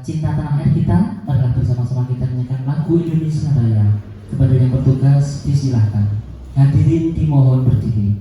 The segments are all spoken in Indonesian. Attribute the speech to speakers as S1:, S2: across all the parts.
S1: cinta tanah air kita, marilah bersama-sama kita nyanyikan lagu Indonesia Raya. Kepada yang bertugas disilahkan. Hadirin dimohon berdiri.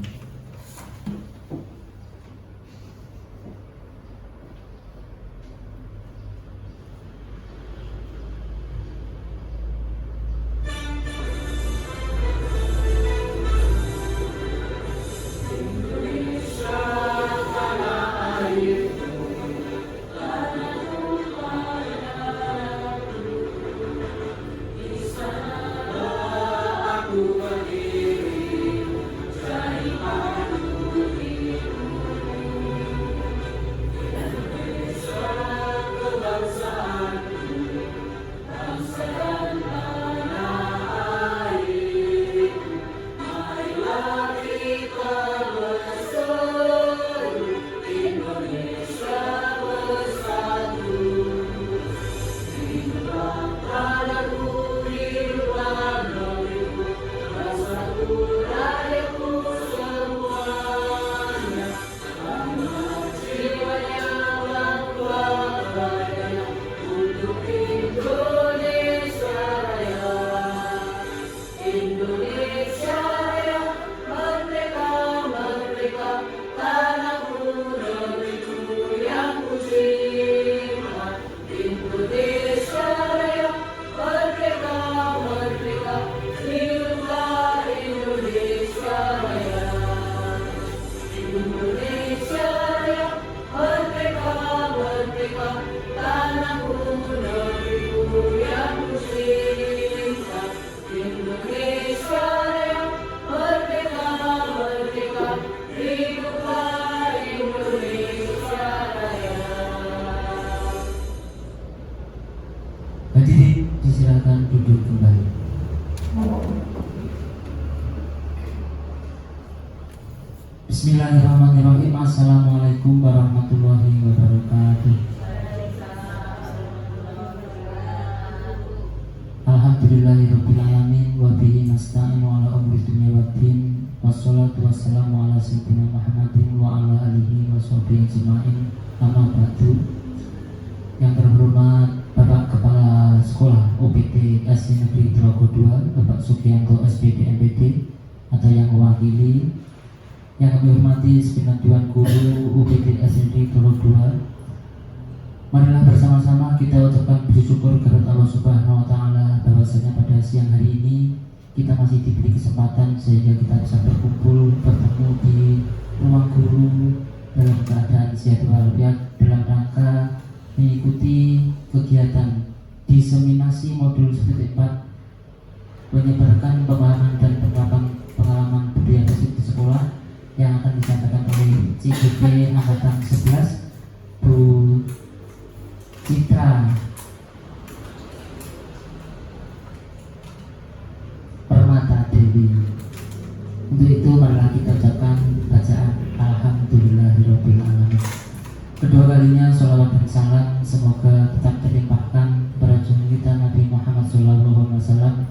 S1: Hadirin disilakan duduk kembali. Bismillahirrahmanirrahim. Assalamualaikum warahmatullahi wabarakatuh. Alhamdulillahirabbil alamin wa bihi nasta'inu ala umuri dunya waddin. Wassalatu wassalamu ala sayyidina Muhammadin wa ala alihi wa sahbihi ajma'in. Amma ba'du. Yang terhormat Bapak Kepala Sekolah UPT SD Negeri Telago 2, Bapak Sugianto SPD MPD atau yang mewakili, yang kami hormati segenap Dewan Guru UPT SD Telago 2, marilah bersama-sama kita ucapkan puji syukur kepada Allah Subhanahu wa Ta'ala bahwasanya pada siang hari ini kita masih diberi kesempatan sehingga kita bisa berkumpul bertemu di ruang guru dalam keadaan sehat walafiat dalam rangka mengikuti kegiatan diseminasi modul 1.4 menyebarkan pemahaman dan pengalaman budaya positif di sekolah yang akan disampaikan oleh CGP Angkatan 11 Bu Citra Permata Dewi. Untuk itu marilah kita ucapkan bacaan Alhamdulillahirabbil alamin. Kedua kalinya sholawat dan salam semoga tetap terlimpahkan kepada junjungan kita Nabi Muhammad SAW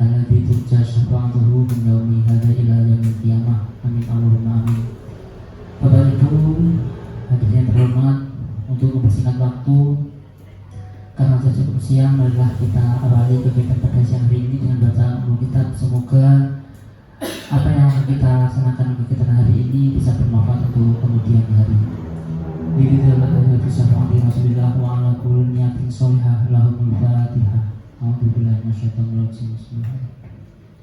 S1: alladzi turja syafa'atuhu min yaumi hadza ila yaumil qiyamah. Amin Allahumma amin. Bapak Ibu hadirin terhormat, untuk mempersingkat waktu karena sudah cukup siang, marilah kita awali kegiatan pada siang hari ini dengan bacaan Alkitab. Semoga apa yang akan kita laksanakan kegiatan hari ini bisa bermanfaat untuk kemudian hari. Diri dalam kisah Nabi Rasulullah wa ala kulli niyatin sholihah lahumul fatihah. A'udzubillahi minasyaitonir rajim.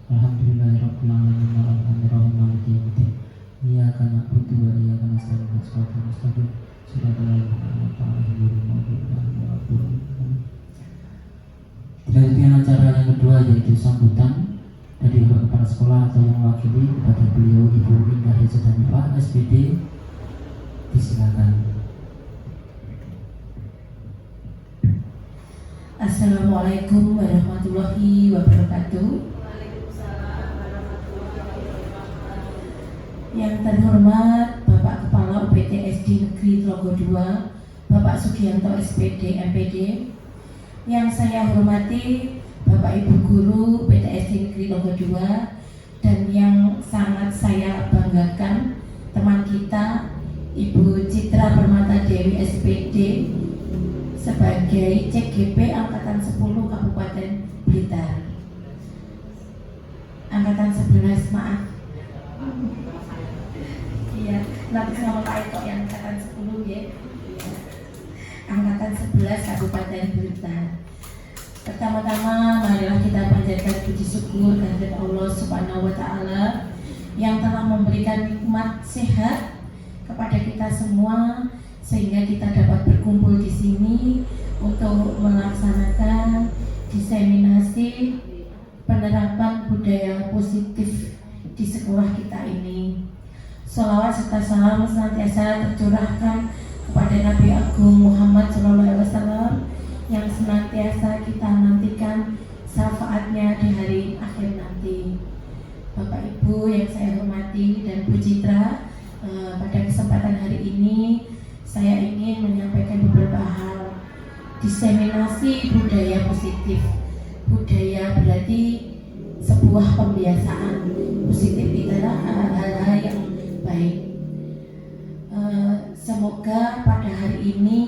S1: Alhamdulillahirabbil alamin arrahmanirrahim maliki yaumiddin. Iyyaka na'budu wa iyyaka nasta'in ihdinas siratal mustaqim siratal ladzina an'amta 'alaihim ghairil maghdubi 'alaihim waladdallin. Dilanjutkan acara yang kedua yaitu sambutan dari Bapak Kepala Sekolah atau yang mewakili kepada beliau Ibu Indah Hajathanifah SPD. Disilakan.
S2: Assalamualaikum warahmatullahi wabarakatuh. Yang terhormat Bapak Kepala UPT SD Negeri Telago 2, Bapak Sugianto SPD MPD. Yang saya hormati Bapak Ibu Guru UPT SD Negeri Telago 2, dan yang sangat saya banggakan teman kita Ibu Citra Permata Dewi SPD sebagai CGP Angkatan 10 Kabupaten Blitar. Angkatan 11, maaf. Iya, nanti sama Pak Eko yang angkatan 10 ya. Angkatan 11 Kabupaten Blitar. Pertama-tama marilah kita panjatkan puji syukur kehadirat Allah Subhanahu wa taala yang telah memberikan nikmat sehat kepada kita semua sehingga kita dapat berkumpul di sini untuk melaksanakan diseminasi penerapan budaya positif di sekolah kita ini. Sholawat serta salam senantiasa tercurahkan kepada Nabi Agung Muhammad SAW yang senantiasa kita nantikan syafaatnya di hari akhir nanti. Bapak Ibu yang saya hormati dan Bu Citra, pada kesempatan hari ini saya ingin menyampaikan beberapa hal. Diseminasi budaya positif. Budaya berarti sebuah pembiasaan. Positif itu adalah hal-hal yang baik. Semoga pada hari ini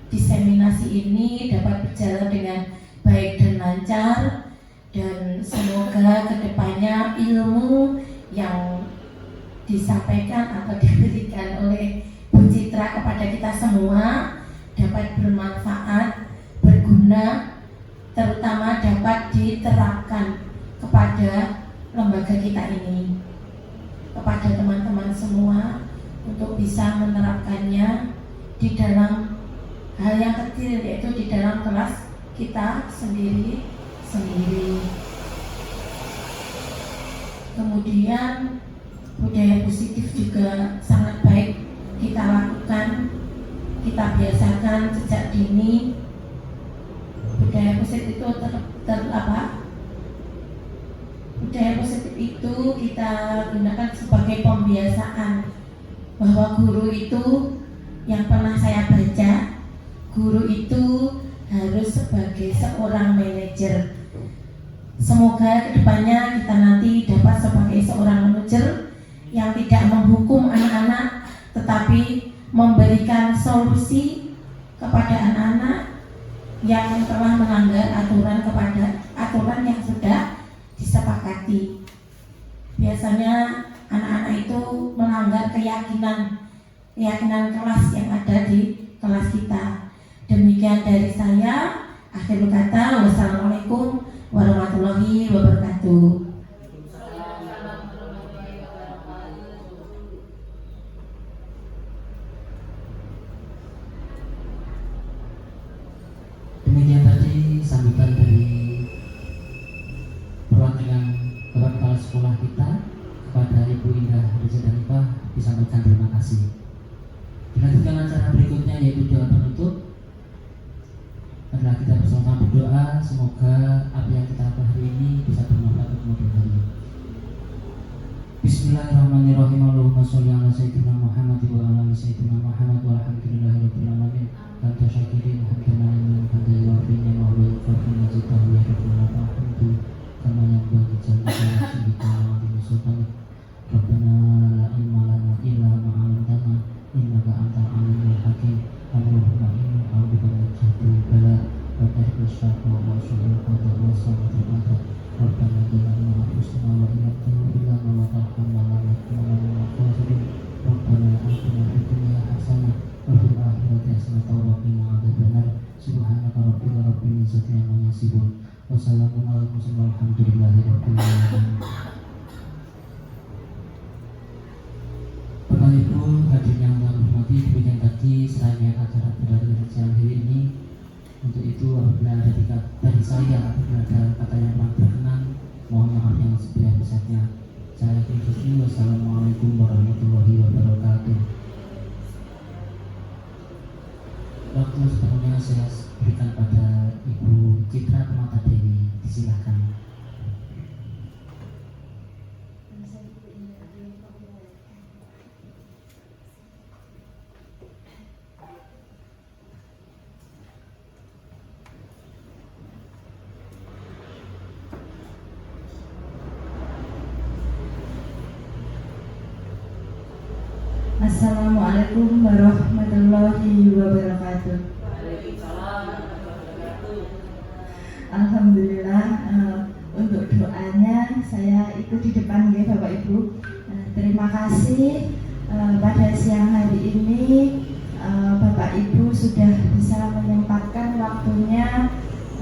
S2: diseminasi ini dapat berjalan dengan baik dan lancar, dan semoga kedepannya ilmu yang disampaikan atau diberikan oleh Bu Citra kepada kita semua dapat bermanfaat, berguna, terutama dapat diterapkan kepada lembaga kita ini, kepada teman-teman semua untuk bisa menerapkannya di dalam hal yang kecil, yaitu di dalam kelas kita sendiri. Kemudian budaya positif juga sangat baik kita lakukan, kita biasakan sejak dini. Budaya positif itu budaya positif itu kita gunakan sebagai pembiasaan, bahwa guru itu yang pernah saya baca, guru itu harus sebagai seorang manajer. Semoga kedepannya kita nanti dapat sebagai seorang manajer yang tidak menghukum anak-anak, tetapi memberikan solusi kepada anak-anak yang telah melanggar aturan kepada aturan yang sudah disepakati. Biasanya anak-anak itu melanggar keyakinan kelas yang ada di kelas kita. Demikian dari saya. Akhirul kata, wassalamualaikum warahmatullahi wabarakatuh.
S1: Demikian tadi sambutan dari perwakilan Bapak Kepala Sekolah kita kepada Ibu Indah Reza Danifah, disampaikan terima kasih. Dilanjutkan acara berikutnya yaitu doa penutup. Adalah kita bersama berdoa semoga apa yang kita lakukan hari ini bisa bermanfaat untuk kemudian hari. Bismillahirrahmanirrahim. Allahumma sholli ala sayyidina Muhammad wa ala ali sayyidina Muhammad walhamdulillahirabbil alamin. Anta syakirin hamdana liman hamda yuwafi ni'mahu wa yukafi mazitahu ya rabbana alhamdu kama yanbaghi jalala wajhika wa azimi sultanik. Rabbana la ilma lana illa ma 'allamtana innaka antal alimul hakim. Allahumma inni a'udzubika min syarri bala wa tarki syarri wa syarri qadar wa syarri qadar. Rabbana zalamna anfusana wa illam taghfir lana wa tarhamna lanakunanna minal khasirin. Rabbana atina fid dunya hasanah wa fil akhirati hasanah wa qina adzabannar. Subhanaka rabbil izzati amma yasifun wa salamun alal mursalin walhamdulillahi rabbil alamin. Bapak Ibu hadirin yang kami hormati, demikian tadi serangkaian acara pada siang hari ini. Untuk itu apabila ada dari saya apabila ada kata yang kurang berkenan, mohon maaf yang sebesar-besarnya. Saya Kristus. Wassalamualaikum warahmatullahi wabarakatuh. Waktu sepenuhnya saya berikan pada Ibu Citra Permata Dewi. Disilakan.
S3: Assalamualaikum warahmatullahi wabarakatuh.
S2: Waalaikumsalam
S3: Alhamdulillah, untuk doanya saya ikut di depan ya Bapak Ibu. Terima kasih pada siang hari ini Bapak Ibu sudah bisa menyempatkan waktunya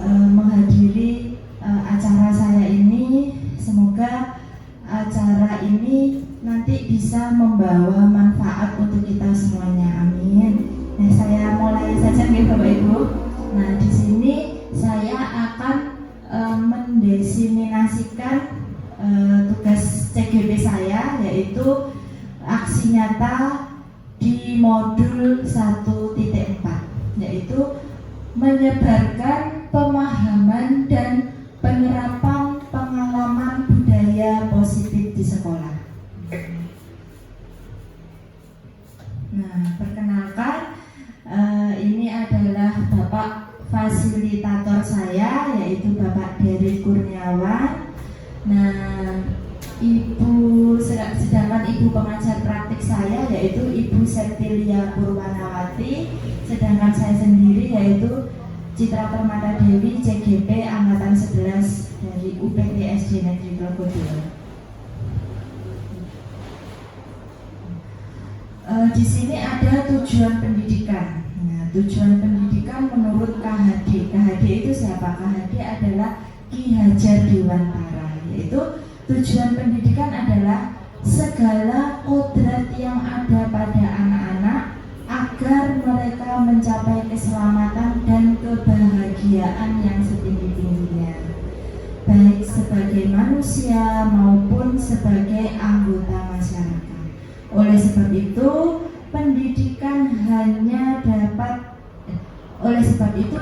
S3: menghadiri acara saya ini. Semoga acara ini nanti bisa membawa manfaat untuk kita semuanya. Amin. Nah, saya mulai saja nih Bapak Ibu. Nah, di sini saya akan mendesimasikan tugas CGP saya, yaitu aksi nyata di modul 1.4, yaitu menyebarkan pemahaman dan penerapan pengalaman budaya positif di sekolah. Nah, perkenalkan, ini adalah Bapak fasilitator saya, yaitu Bapak Dery Kurniawan. Nah, sedangkan ibu pengajar praktik saya yaitu Ibu Septilia Purwanawati, sedangkan saya sendiri yaitu Citra Permata Dewi, CGP Angkatan 11 dari UPT SD Negeri Tlogo 2. Di sini ada tujuan pendidikan. Nah, tujuan pendidikan menurut KHD. KHD itu siapa? KHD adalah Ki Hajar Dewantara, yaitu tujuan pendidikan adalah segala kodrat yang ada pada anak-anak agar mereka mencapai keselamatan dan kebahagiaan yang setinggi-tingginya, baik sebagai manusia maupun sebagai anggota masyarakat. Oleh sebab itu,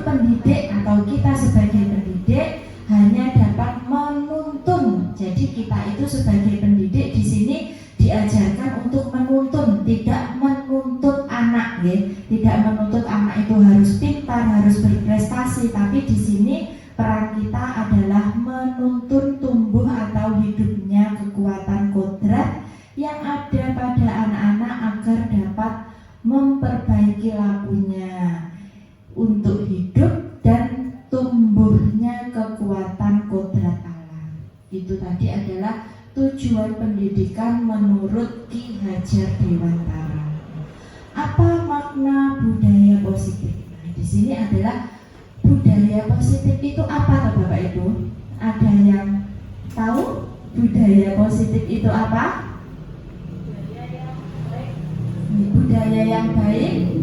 S3: pendidik atau kita sebagai pendidik hanya dapat menuntun. Jadi kita itu sebagai pendidik di sini diajarkan untuk menuntun, tidak menuntut anak, ya. Tidak menuntut anak itu harus pintar, harus berprestasi, tapi di sini peran kita adalah menuntun tumbuh atau hidupnya kekuatan kodrat yang ada pada anak-anak agar dapat memperbaiki lakunya untuk hidup dan tumbuhnya kekuatan kodrat alam. Itu tadi adalah tujuan pendidikan menurut Ki Hajar Dewantara. Apa makna budaya positif? Nah, di sini adalah budaya positif itu apa, toh Bapak Ibu? Ada yang tahu budaya positif itu apa? Budaya yang baik,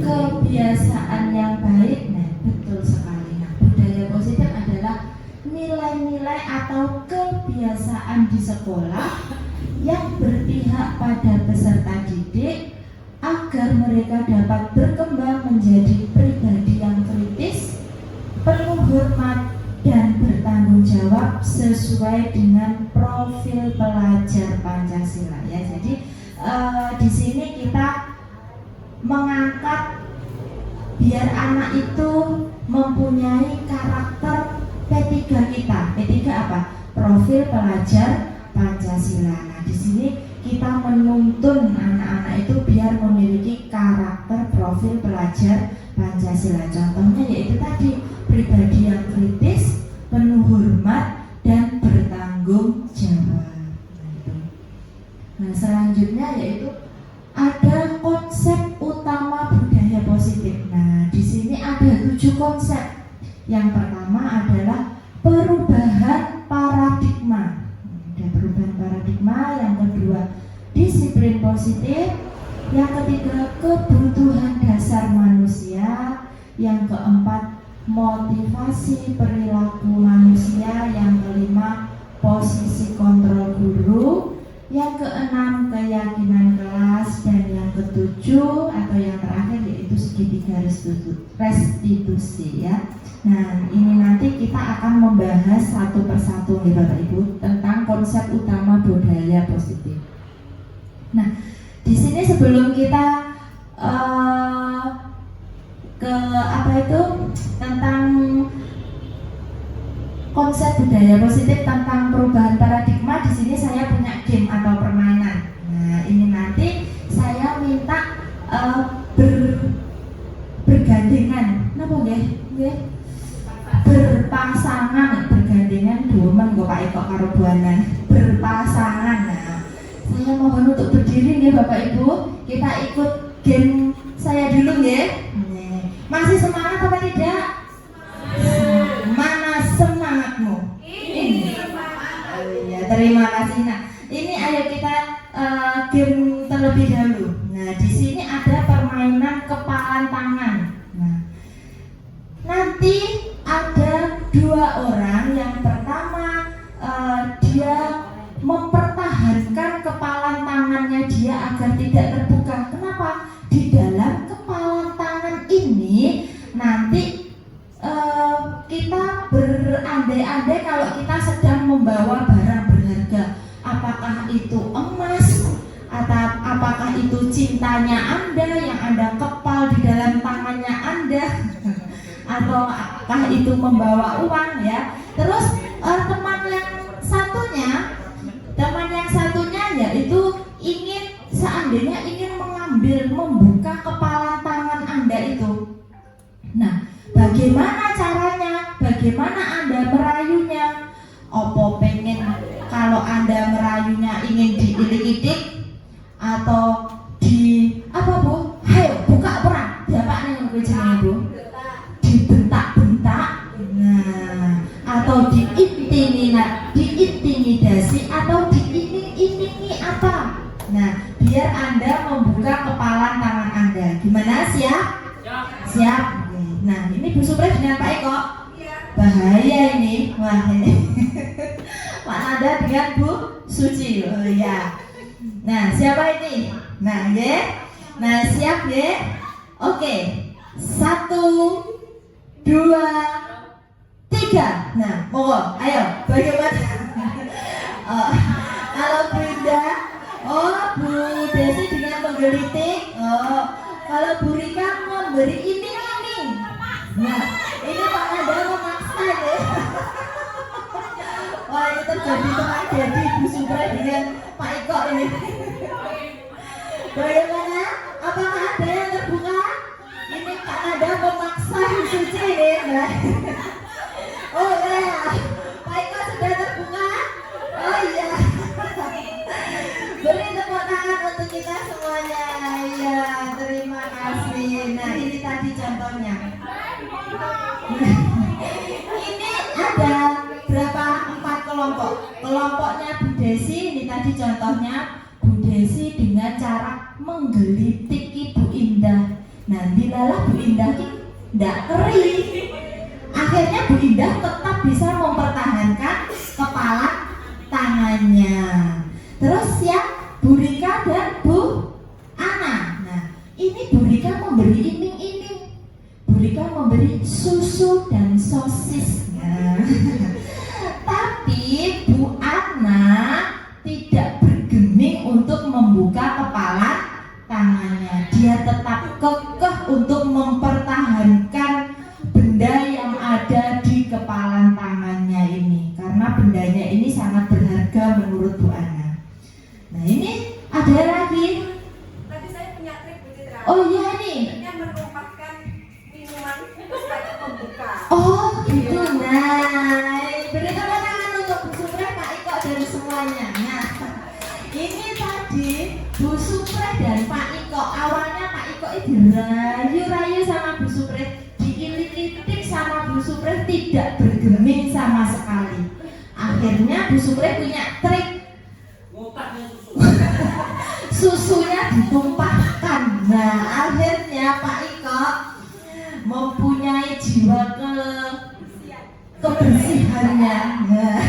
S3: kebiasaan yang baik. Nah, betul sekali. Nah, budaya positif adalah nilai-nilai atau kebiasaan di sekolah yang berpihak pada peserta didik agar mereka dapat berkembang menjadi pribadi yang kritis, penuh hormat dan bertanggung jawab sesuai dengan profil pelajar Pancasila, ya. Jadi di sini kita mengangkat biar anak itu mempunyai karakter P3 kita. P3 apa? Profil pelajar Pancasila. Nah, di sini kita menuntun anak-anak itu biar memiliki karakter profil pelajar Pancasila. Contohnya yaitu tadi, pribadi yang kritis, penuh hormat dan bertanggung jawab. Nah, selanjutnya yaitu ada konsep utama budaya positif. Nah, di sini ada 7 konsep. Yang pertama adalah perubahan paradigma. Ada perubahan paradigma. Yang kedua, disiplin positif. Yang ketiga, kebutuhan dasar manusia. Yang keempat, motivasi perilaku manusia. Yang kelima, posisi kontrol guru. Yang keenam, keyakinan kelas. Dan yang ketujuh atau yang terakhir yaitu segitiga restitusi, ya. Nah, ini nanti kita akan membahas satu persatu nih Bapak Ibu tentang konsep utama budaya positif. Nah, di sini sebelum kita tentang konsep budaya positif, tentang perubahan paradigma, di sini saya punya game atau permainan. Nah, ini nanti saya minta bergandengan. Napa nggih? Nggih. teman gue Pak Eko karo Bu Ana berpasangan. Nah, saya mohon untuk berdiri nih Bapak Ibu. Kita ikut game saya dulu ya. Masih semangat apa tidak? Mana semangatmu? Ini. Oh iya, terima kasih. Nah, ini ayo kita game terlebih dahulu. Nah, di sini ada permainan kepalan tangan. Nah, nanti ada dua orang. Yang pertama dia mempertahankan kepalan tangannya dia agar tidak terbuka. Kenapa? Di dalam kepalan tangan ini nanti kita berandai-andai kalau kita sedang membawa barang berharga. Apakah itu emas atau apakah itu cintanya Anda yang Anda kepal di dalam tangannya Anda atau apakah itu membawa uang ya. Terus teman yang satunya yaitu seandainya ingin membuka kepalan tangan Anda itu. Nah, bagaimana caranya? Bagaimana Anda merayunya? Opo pengen kalau Anda merayunya ingin diilik-ilik atau apa Bu? Hayo buka perang. Siapa yang jenenge Bu? Dibentak-bentak. Nah, atau diintimidasi atau diiming-imingi apa? Nah, biar Anda membuka kepalan tangan Anda. Gimana? Siap? Siap. Nah, ini Bu Supri dengan Pak Eko. Bahaya ini. Wah, ini. Pak Nada dengan Bu Suci. Oh iya. Nah, siapa ini? Nah, ya. Nah, siap ya. Oke. 1 2 3. Nah, monggo. Ayo, bagaimana? Kalau Bu Indah, Bu Desi dengan menggelitik. Kalau Bu Rika memberi iming-iming. Nah, ini Pak Nada memaksa ya. Wah, ini terjadi tragedi Bu Supri dengan Pak Eko ini. Bagaimana? Apakah ada yang terbuka? Ini Pak Nada memaksa Bu Suci ini. Nah. Oh ya, Pak Eko sudah terbuka. Oh iya. Beri tepuk tangan untuk kita semuanya. Ya, terima kasih. Nah, ini tadi contohnya. Ini ada berapa? 4 kelompok. Kelompoknya Bu Desi, ini tadi contohnya Bu Desi dengan cara menggelitik Ibu Indah. Nanti lalah Bu Indah tidak keri. Akhirnya Bu Indah tetap bisa mempertahankan kepala tangannya. Terus ya Bu Rika dan Bu Ana. Nah, ini Bu Rika memberi iming-iming. Bu Rika memberi susu dan sosis. Nah. Tapi Bu Ana tidak bergeming untuk membuka kepala tangannya. Dia tetap kekeh untuk mempertahankan benda yang ada di kepalan tangannya ini, karena bendanya ini sangat berharga menurut Bu Ana. Nah, ini ada lagi.
S4: Tadi saya punya trik Bu Citra.
S3: Oh iya nih.
S4: Ini menumpahkan minuman supaya membuka.
S3: Oh gitu. Nah, beri tepuk tangan untuk Bu Supri, Pak Eko dan semuanya. Nah, ini tadi Bu Supri dan Pak Iko. Awalnya Pak Iko itu rayu-rayu sama Bu Supri, diilik-ilik sama Bu Supri, tidak bergeming sama sekali. Akhirnya Bu Supri punya trik. Susunya ditumpahkan. Nah, akhirnya Pak Iko mempunyai jiwa kebersihannya. Nah,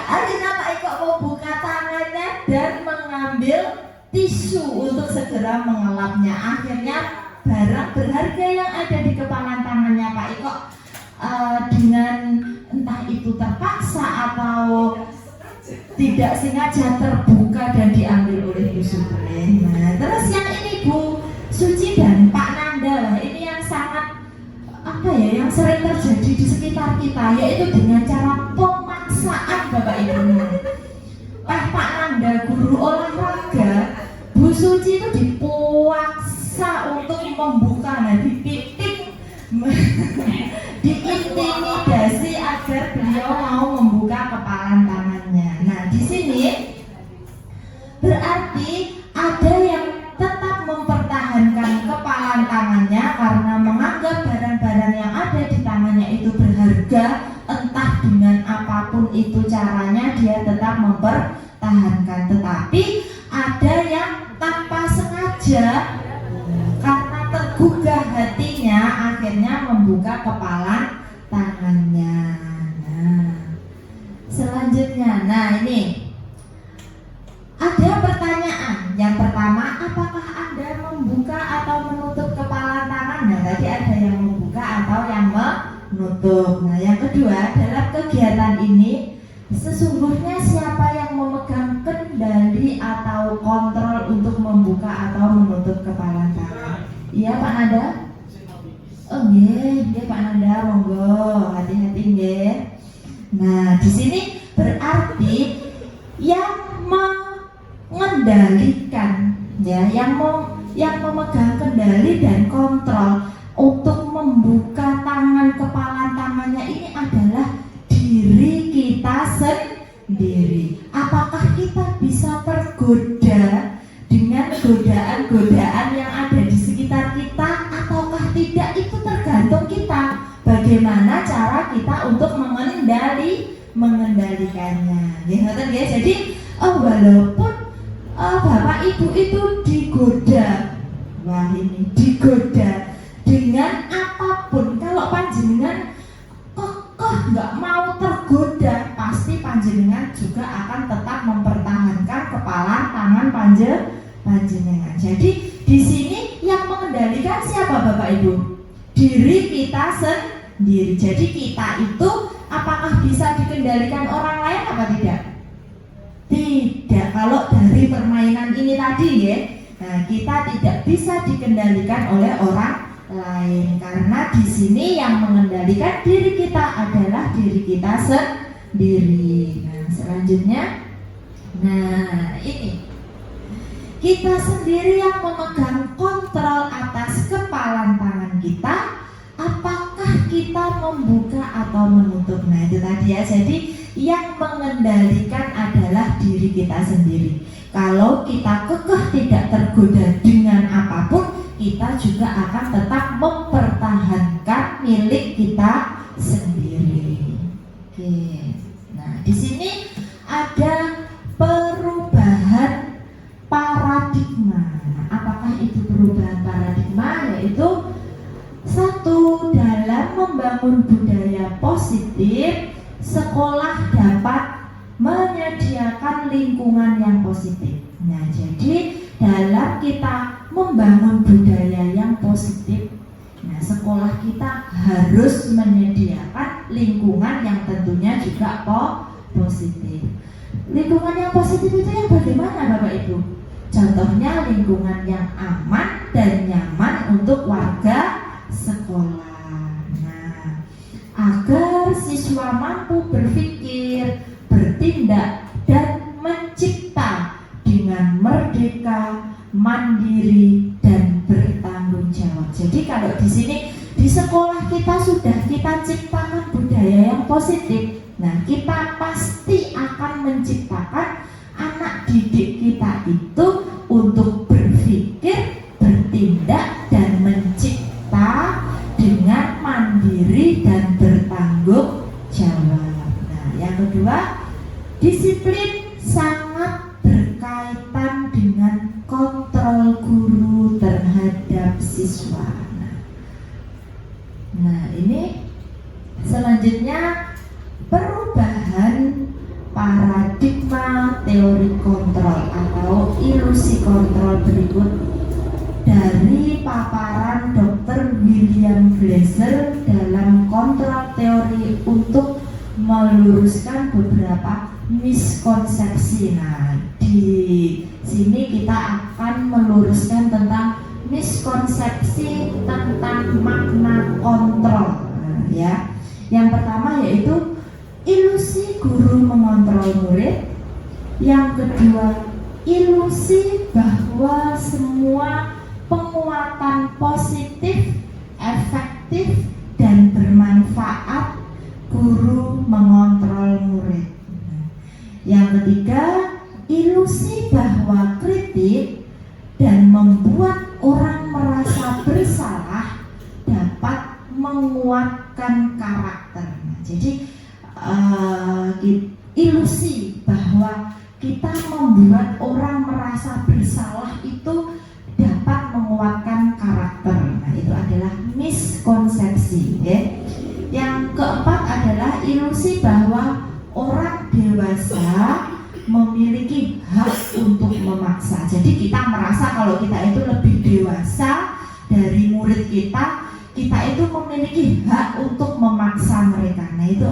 S3: akhirnya Pak Iko membuka tangannya dan mengambil tisu untuk segera mengelapnya. Akhirnya barang berharga yang ada di kepalan tangannya Pak Iko dengan entah itu terpaksa atau tidak sengaja terbuka dan diambil oleh Bu Supri. Nah, terus yang ini Bu Suci dan Pak Nanda, ini yang sangat yang sering terjadi di sekitar kita, yaitu dengan cara pemaksaan Bapak Ibu. Pak Nanda, guru olahraga, Bu Suci itu dipaksa untuk membuka, dipitik, diintimidasi agar beliau mau membuka berharga, entah dengan apapun itu caranya dia tetap mempertahankan. Tetapi ada yang tanpa sengaja karena tergugah hatinya akhirnya membuka kepala tangannya. Nah, selanjutnya, nah ini ada pertanyaan. Yang pertama, apakah Anda membuka atau menutup kepala tangan? Nah, tadi ada yang membuka atau yang menutup. Nah, yang kedua, dalam kegiatan ini sesungguhnya siapa yang memegang kendali atau kontrol untuk membuka atau menutup kepala tangan? Iya, Pak Nada? Oh, nggih, Pak Nada, monggo, hati-hati nggih. Nah, di sini berarti yang mengendalikan, ya, yang memegang kendali dan kontrol untuk membuka tangan kepala tangannya ini adalah diri kita sendiri. Apakah kita bisa tergoda dengan godaan-godaan yang ada di sekitar kita ataukah tidak, itu tergantung kita. Bagaimana cara kita untuk mengendalikannya. Ya, jadi walaupun Bapak Ibu itu digoda, wah ini digoda dengan apapun, kalau panjenengan kekeh nggak mau tergoda, pasti panjenengan juga akan tetap mempertahankan kepala tangan panjenengan. Jadi di sini yang mengendalikan siapa Bapak Ibu? Diri kita sendiri. Jadi kita itu apakah bisa dikendalikan orang lain apa tidak? Tidak. Kalau dari permainan ini tadi ya, nah, kita tidak bisa dikendalikan oleh orang lain karena di sini yang mengendalikan diri kita adalah diri kita sendiri. Nah, selanjutnya, nah ini kita sendiri yang memegang kontrol atas kepala tangan kita. Apakah kita membuka atau menutup? Nah, itu tadi ya. Jadi yang mengendalikan adalah diri kita sendiri. Kalau kita kekeh tidak tergoda dengan apapun, kita juga akan tetap mempertahankan milik kita sendiri. Oke. Nah, di sini ada perubahan paradigma. Nah, apakah itu perubahan paradigma? Yaitu satu, dalam membangun budaya positif, sekolah dapat menyediakan lingkungan yang positif. Nah, jadi dalam kita membangun budaya yang positif, nah, sekolah kita harus menyediakan lingkungan yang tentunya juga positif. Lingkungan yang positif itu yang bagaimana Bapak Ibu? Contohnya lingkungan yang aman dan nyaman untuk warga sekolah. Nah, agar siswa mampu berpikir, bertindak, dan mencipta dengan merdeka, mandiri, dan bertanggung jawab. Jadi kalau di sini di sekolah kita sudah kita ciptakan budaya yang positif, nah kita pasti akan menciptakan anak didik kita itu untuk berpikir, bertindak, dan mencipta dengan mandiri dan bertanggung jawab. Nah, yang kedua, disiplin sangat berkaitan dengan kontrol guru terhadap siswa. Nah, ini selanjutnya perubahan paradigma teori kontrol atau ilusi kontrol berikut dari paparan Dr. William Glasser dalam kontrol teori untuk meluruskan beberapa miskonsepsi. Nah, di sini kita akan meluruskan tentang miskonsepsi tentang makna kontrol. Nah, ya. Yang pertama yaitu ilusi guru mengontrol murid. Yang kedua, ilusi bahwa semua penguatan positif, efektif, dan bermanfaat guru mengontrol murid. Yang ketiga, ilusi bahwa kritik dan membuat orang merasa bersalah dapat menguatkan karakter karakter. Nah, jadi ilusi bahwa kita membuat orang merasa bersalah itu dapat menguatkan karakter. Nah, itu adalah miskonsepsi, ya. Yang keempat adalah ilusi bahwa orang dewasa memiliki hak untuk memaksa. Jadi kita merasa kalau kita itu lebih dewasa dari murid kita itu memiliki hak untuk memaksa mereka. Nah, itu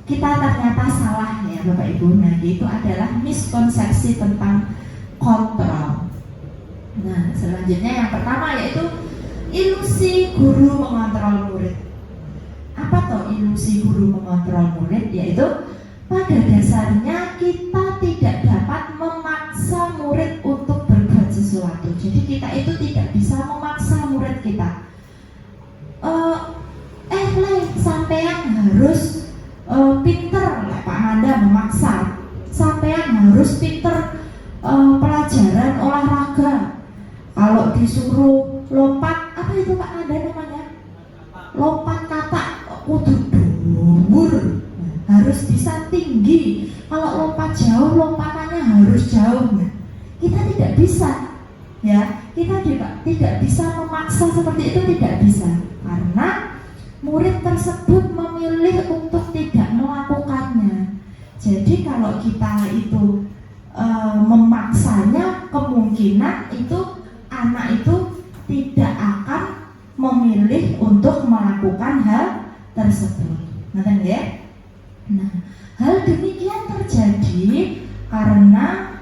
S3: kita ternyata salah, ya Bapak Ibu. Nah, itu adalah miskonsepsi tentang kontrol. Nah, selanjutnya yang pertama yaitu ilusi guru mengontrol murid. Apa toh ilusi guru mengontrol murid? Yaitu pada dasarnya kita tidak dapat memaksa murid untuk berbuat sesuatu. Jadi kita itu tidak bisa memaksa murid kita. Sampean harus pinter, Pak Manda memaksa. Sampean harus pinter pelajaran olahraga. Kalau disuruh lompat, apa itu Pak Manda namanya? Lompat katak, kudu dhuwur, harus bisa tinggi. Kalau lompat jauh, lompatannya harus jauh. Kita tidak bisa, ya. Kita tidak bisa memaksa seperti itu, tidak bisa, karena murid tersebut memilih untuk tidak melakukannya. Jadi kalau kita itu memaksanya, kemungkinan itu anak itu tidak akan memilih untuk melakukan hal tersebut. Ngerti ya? Nah, hal demikian terjadi karena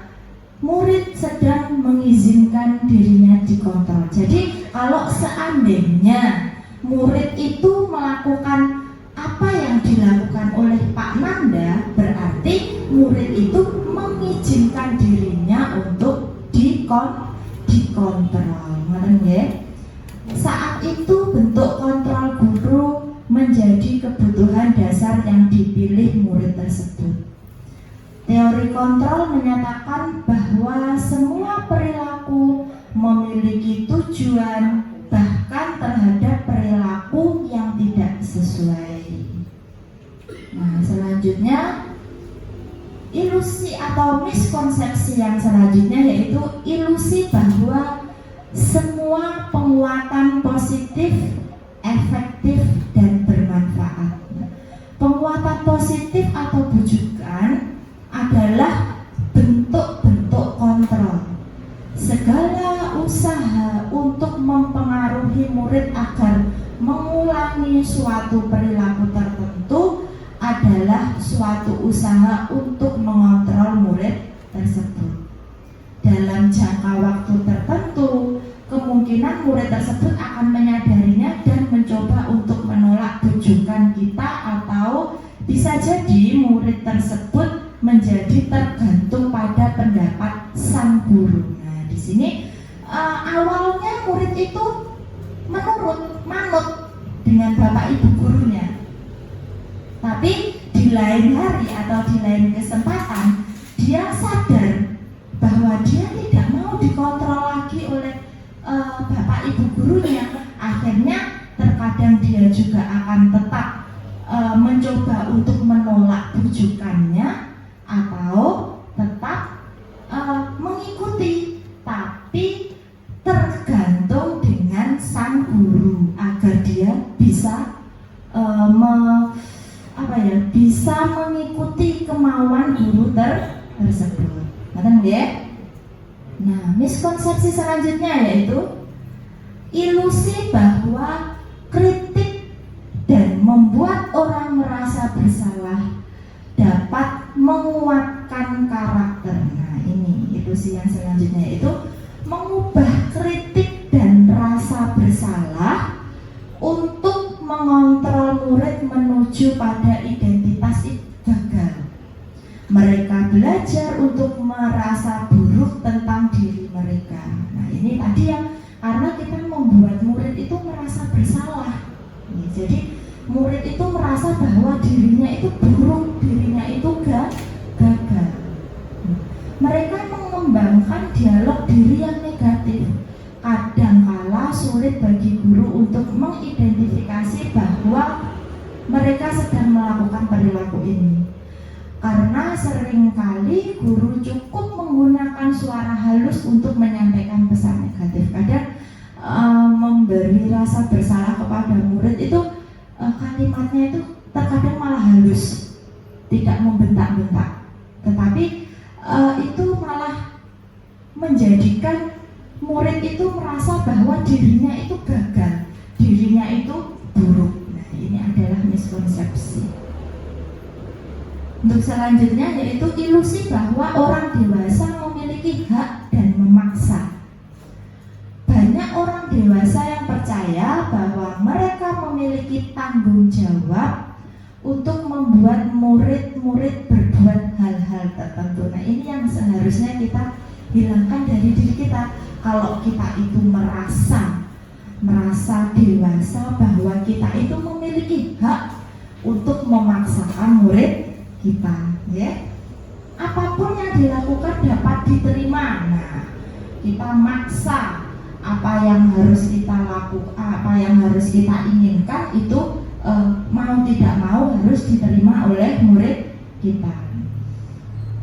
S3: murid sedang mengizinkan dirinya dikontrol. Jadi kalau seandainya murid itu melakukan apa yang dilakukan oleh Pak Nanda, berarti murid itu mengizinkan dirinya untuk dikontrol. Ngerti ya? Saat itu bentuk kontrol guru menjadi kebutuhan dasar yang dipilih murid tersebut. Teori kontrol menyatakan bahwa semua perilaku memiliki tujuan, bahkan terhadap perilaku yang tidak sesuai. Nah, selanjutnya ilusi atau miskonsepsi yang selanjutnya yaitu ilusi bahwa semua penguatan positif, efektif, dan bermanfaat. Penguatan positif atau bujukan adalah bentuk-bentuk kontrol. Segala usaha untuk mempengaruhi murid agar mengulangi suatu perilaku tertentu adalah suatu usaha untuk mengontrol murid tersebut. Dalam jangka waktu tertentu, kemungkinan murid tersebut akan menyadarinya dan mencoba untuk menolak bujukan kita, atau bisa jadi murid tersebut menjadi tergantung pada pendapat sang guru. Nah, di sini awalnya murid itu manut dengan bapak ibu gurunya, tapi di lain hari atau di lain kesempatan dia sadar bahwa dia tidak mau dikontrol lagi oleh bapak ibu gurunya. Akhirnya terkadang dia juga akan tetap mencoba untuk menolak bujukannya atau tetap mengikuti, tapi tergantung dengan sang guru agar dia bisa bisa mengikuti kemauan guru tersebut. Ngerti ya? Nah, miskonsepsi selanjutnya yaitu ilusi bahwa kritik dan membuat orang merasa bersalah dapat menguatkan karakter. Nah, ini ilusi yang selanjutnya yaitu mengubah kritik dan rasa bersalah untuk mengontrol murid menuju pada identitas gagal. Mereka belajar untuk merasa buruk tentang diri mereka. Nah, ini tadi yang karena kita membuat murid itu merasa bersalah. Jadi murid itu merasa bahwa dirinya itu buruk, dirinya itu gagal. Mereka mengembangkan dialog diri yang negatif. Kadangkala sulit bagi guru untuk mengidentifikasi bahwa mereka sedang melakukan perilaku ini. Karena seringkali guru cukup menggunakan suara halus untuk menyampaikan pesan negatif. Kadang memberi rasa bersalah kepada murid itu kalimatnya itu terkadang malah halus, tidak membentak-bentak, tetapi itu malah menjadikan murid itu merasa bahwa dirinya itu gagal, dirinya itu buruk. Nah, ini adalah miskonsepsi. Untuk selanjutnya yaitu ilusi bahwa orang dewasa memiliki hak dan memaksa. Banyak orang dewasa yang percaya bahwa mereka memiliki tanggung jawab untuk membuat murid-murid berbuat hal-hal tertentu. Nah, ini yang seharusnya kita hilangkan dari diri kita. Kalau kita itu merasa dewasa bahwa kita itu memiliki hak untuk memaksakan murid kita, ya. Apapun yang dilakukan dapat diterima. Nah, kita maksa apa yang harus kita lakukan, apa yang harus kita inginkan itu mau tidak mau harus diterima oleh murid kita.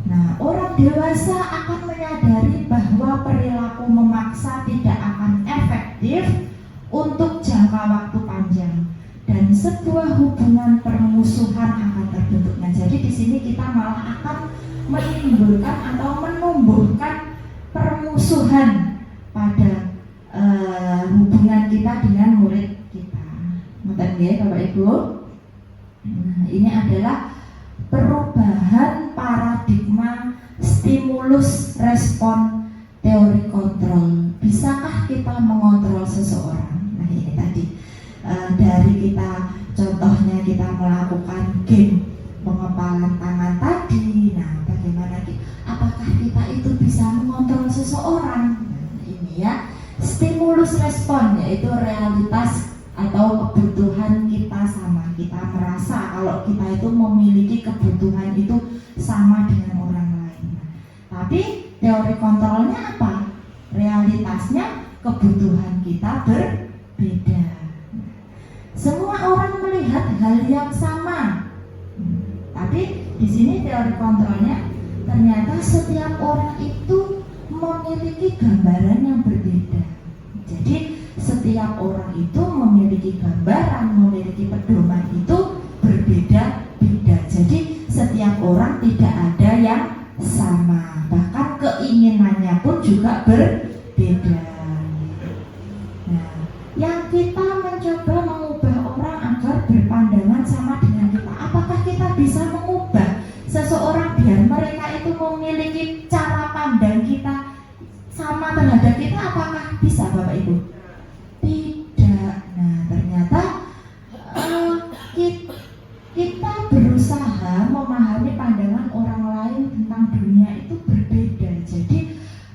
S3: Nah, orang dewasa akan menyadari bahwa perilaku memaksa tidak akan efektif untuk jangka waktu panjang dan sebuah hubungan permusuhan akan terbentuk. Nah, jadi di sini kita malah akan menimbulkan atau menumbuhkan permusuhan pada hubungan kita dengan murid kita. Ngoten nggih Bapak Ibu. Nah, ini adalah perubahan paradigma stimulus respon teori kontrol. Bisakah kita mengontrol seseorang? Nah, ini tadi dari kita contohnya kita melakukan game pengepalan tangan tadi. Nah, bagaimana apakah kita itu bisa mengontrol seseorang? Nah, ini ya, stimulus respon yaitu realitas atau kebutuhan kita sama. Kita merasa kalau kita itu memiliki kebutuhan itu sama dengan orang lain. Tapi teori kontrolnya apa? Realitasnya kebutuhan kita berbeda. Semua orang melihat hal yang sama. Tapi di sini teori kontrolnya ternyata setiap orang itu memiliki gambaran yang berbeda. Jadi setiap orang itu memiliki gambaran, memiliki pedoman itu berbeda-beda. Jadi setiap orang tidak ada yang sama, bahkan keinginannya pun juga berbeda. Nah, yang kita mencoba mengubah orang agar berpandangan sama dengan kita. Apakah kita bisa mengubah seseorang biar mereka itu memiliki cara pandang kita sama terhadap kita? Apakah bisa, Bapak Ibu? Tidak. Nah, ternyata kita berusaha memahami pandangan orang lain tentang dunia itu berbeda. Jadi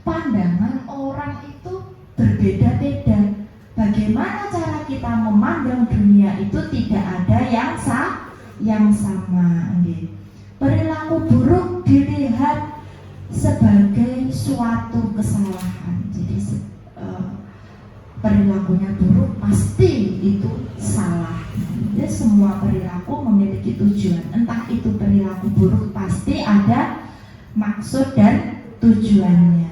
S3: pandangan orang itu berbeda-beda. Bagaimana cara kita memandang dunia itu tidak ada yang sama. Perilaku buruk dilihat sebagai suatu kesalahan. Jadi perilakunya buruk pasti itu salah. Jadi semua perilaku memiliki tujuan. Entah itu perilaku buruk pasti ada maksud dan tujuannya.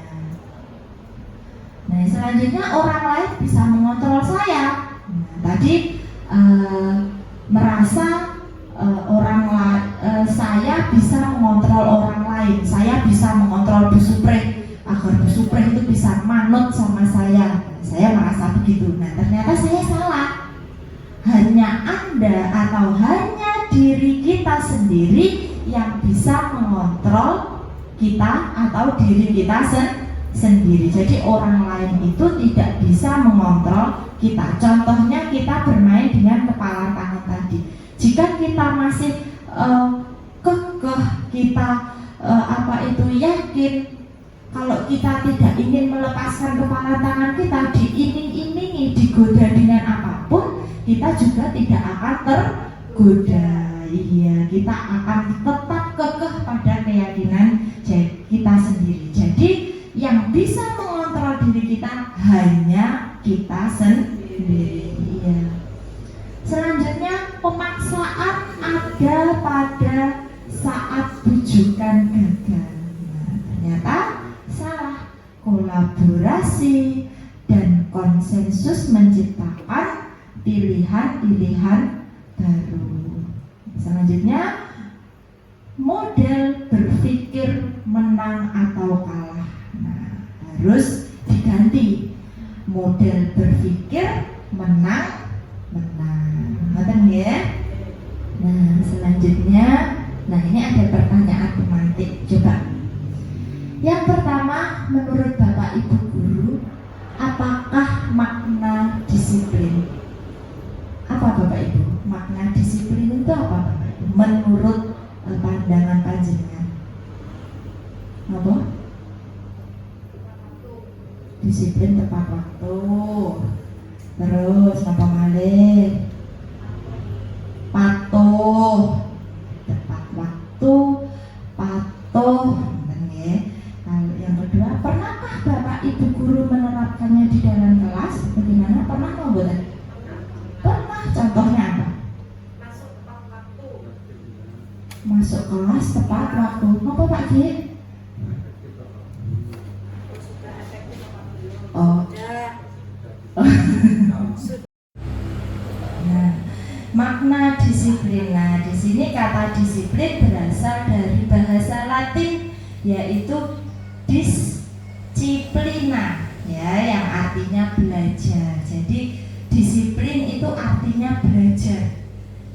S3: Nah, selanjutnya orang lain bisa mengontrol saya. Nah, tadi merasa saya bisa mengontrol orang lain. Saya bisa mengontrol Bu Supri agar Bu Supri itu bisa manut sama saya. Saya merasa begitu. Nah, ternyata saya salah. Hanya Anda atau hanya diri kita sendiri yang bisa mengontrol kita atau diri kita sendiri. Jadi orang lain itu tidak bisa mengontrol kita. Contohnya kita bermain dengan kepala tangan tadi. Jika kita masih kekeh, kita yakin kalau kita tidak ingin melepaskan kepala tangan kita, diiming-imingi, digoda dengan apapun, kita juga tidak akan tergoda. Iya, kita akan tetap kekeh pada keyakinan kita sendiri. Jadi yang bisa mengontrol diri kita hanya kita sendiri. Iya. Selanjutnya, pemaksaan ada pada saat bujukan gagal. Nah, ternyata salah. Kolaborasi dan konsensus menciptakan pilihan-pilihan baru. Selanjutnya, model berpikir menang atau kalah. Nah, harus diganti. Model berpikir menang. Ngerti ya? Nah, selanjutnya, ini ada pertanyaan pemantik. Coba. Yang pertama, menurut Bapak Ibu guru, apakah makna disiplin? Apa Bapak Ibu? Makna disiplin itu apa Bapak Ibu? Menurut pandangan panjenengan. Apa? Disiplin tepat waktu. Terus apa malih? Patuh. Tepat waktu, patuh. Kalau yang kedua, pernahkah Bapak Ibu guru menerapkannya di dalam kelas? Bagaimana? Pernah nggak boleh? Pernah. Contohnya apa? Masuk kelas tepat waktu. Apa Pak G? Oh. Nah, makna disiplin. Nah, di sini kata disiplin berasal dari bahasa Latin, yaitu disciplina, ya, yang artinya belajar. Jadi disiplin itu artinya belajar.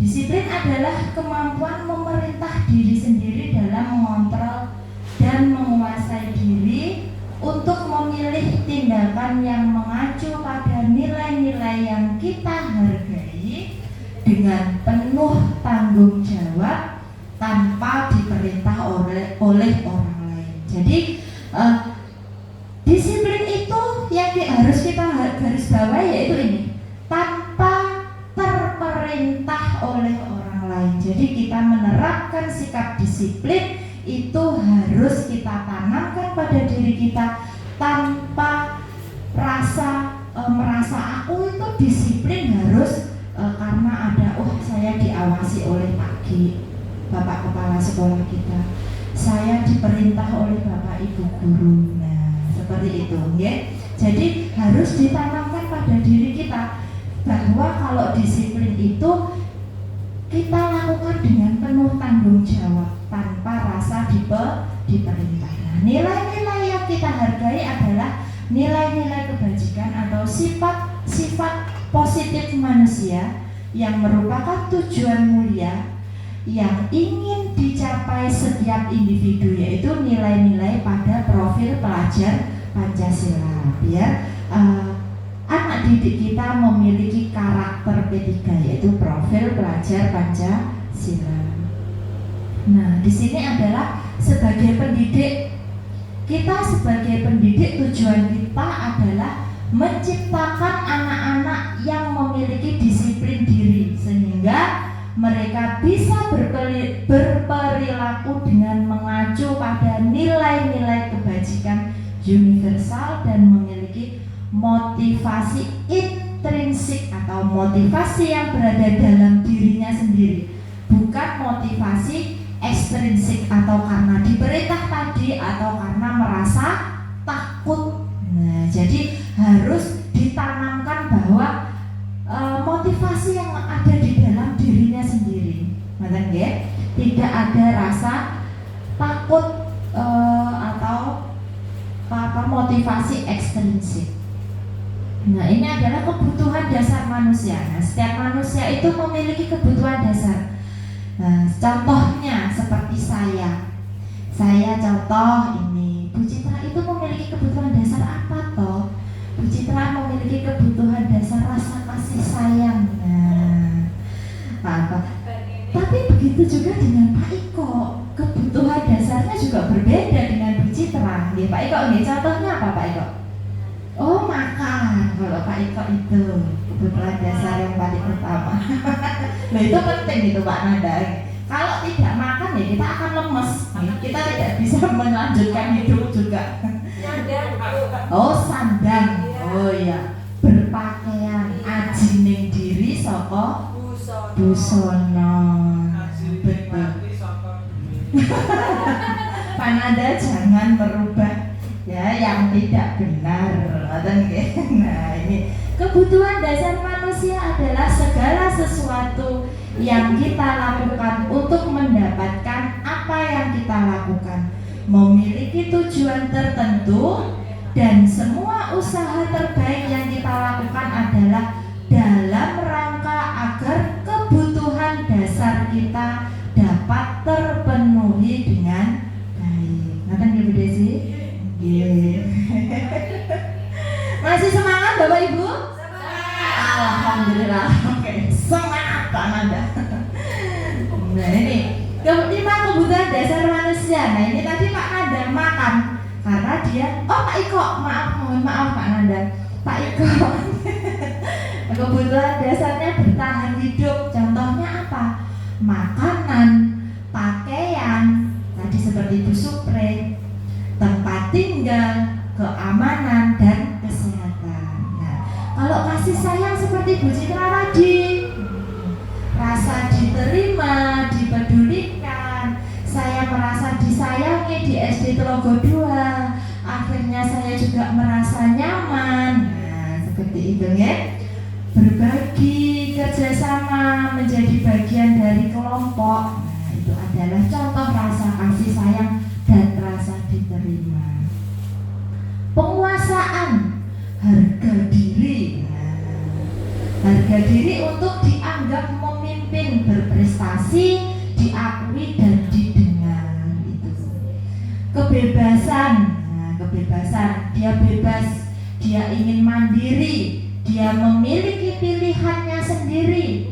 S3: Disiplin adalah kemampuan memerintah diri sendiri dalam mengontrol dan menguasai diri untuk memilih tindakan yang mengacu pada nilai-nilai yang kita hargai dengan penuh tanggung jawab tanpa diperintah oleh orang lain. Jadi disiplin itu yang harus kita garis bawahi, yaitu ini, tanpa terperintah oleh orang lain. Jadi kita menerapkan sikap disiplin itu harus kita tanamkan pada diri kita tanpa merasa aku itu disiplin harus karena ada saya diawasi oleh Pak G, Bapak Kepala Sekolah kita, saya diperintah oleh Bapak Ibu guru. Nah, seperti itu, ya. Jadi harus ditanamkan pada diri kita bahwa kalau disiplin itu kita lakukan dengan penuh tanggung jawab tanpa rasa diperintah. Nah, nilai-nilai yang kita hargai adalah nilai-nilai kebajikan atau sifat positif manusia yang merupakan tujuan mulia yang ingin dicapai setiap individu, yaitu nilai-nilai pada profil pelajar Pancasila, biar anak didik kita memiliki karakter P3, yaitu profil pelajar Pancasila. Nah, di sini adalah sebagai pendidik, kita sebagai pendidik tujuan kita adalah menciptakan anak-anak yang memiliki disiplin diri sehingga mereka bisa berperilaku dengan mengacu pada nilai-nilai kebajikan universal dan memiliki motivasi intrinsik atau motivasi yang berada dalam dirinya sendiri, bukan motivasi ekstrinsik atau karena diperintah tadi atau karena merasa takut. Nah, jadi harus ditanamkan bahwa motivasi yang ada di dalam dirinya sendiri, tidak ada rasa takut atau motivasi ekstrinsik. Nah, ini adalah kebutuhan dasar manusia. Nah, setiap manusia itu memiliki kebutuhan dasar. Nah, contohnya seperti saya contoh ini, Bu Citra itu memiliki kebutuhan dasar apa toh? Bu Citra memiliki kebutuhan dasar rasa kasih sayang. Nah, tapi begitu juga dengan Pak Iko, kebutuhan dasarnya juga berbeda dengan Bu Citra. Ya, Pak Iko, ini contohnya apa Pak Iko? Oh, makan. Kalau Pak Iko itu kebutuhan dasar yang paling utama. Nah, itu penting itu Pak Nanda. Kalau tidak makan ya kita akan lemes, kita tidak bisa melanjutkan hidup juga. Oh, sandang. Oh iya, berpakaian, ajining diri saka busana. Pak Nanda jangan merubah ya yang tidak benar. Nah, ini kebutuhan dasar manusia adalah segala sesuatu yang kita lakukan untuk mendapatkan apa yang kita lakukan, memiliki tujuan tertentu, dan semua usaha terbaik yang kita lakukan adalah dalam rangka agar kebutuhan dasar kita dapat terpenuhi dengan baik. Ngaten nggih Bu Desi? Nggih. Masih semangat Bapak Ibu? Alhamdulillah. Oke, semangat Pak Nanda. Nah ini 5 kebutuhan dasar manusia. Nah ini tadi Pak Nanda makan karena dia, oh Pak Iko, mohon maaf Pak Nanda, Pak Iko. Kebutuhan dasarnya bertahan hidup. Contohnya apa? Makanan, pakaian, tadi seperti Bu Supre, tempat tinggal, keamanan, dan kesehatan. Nah, kalau kasih sayang seperti Bu Citra tadi, rasa diterima, dipedulikan, saya merasa disayangi di SD Telogo 2, akhirnya saya juga merasa nyaman. Nah, seperti itu ya. Berbagi, kerjasama, menjadi bagian dari kelompok. Nah, itu adalah contoh rasa kasih sayang dan rasa diterima. Penguasaan, harga diri. Nah, harga diri untuk dianggap memimpin, berprestasi, diakui dan didengar. Itu. Kebebasan. Nah, kebebasan, dia bebas, dia ingin mandiri, dia memiliki pilihannya sendiri,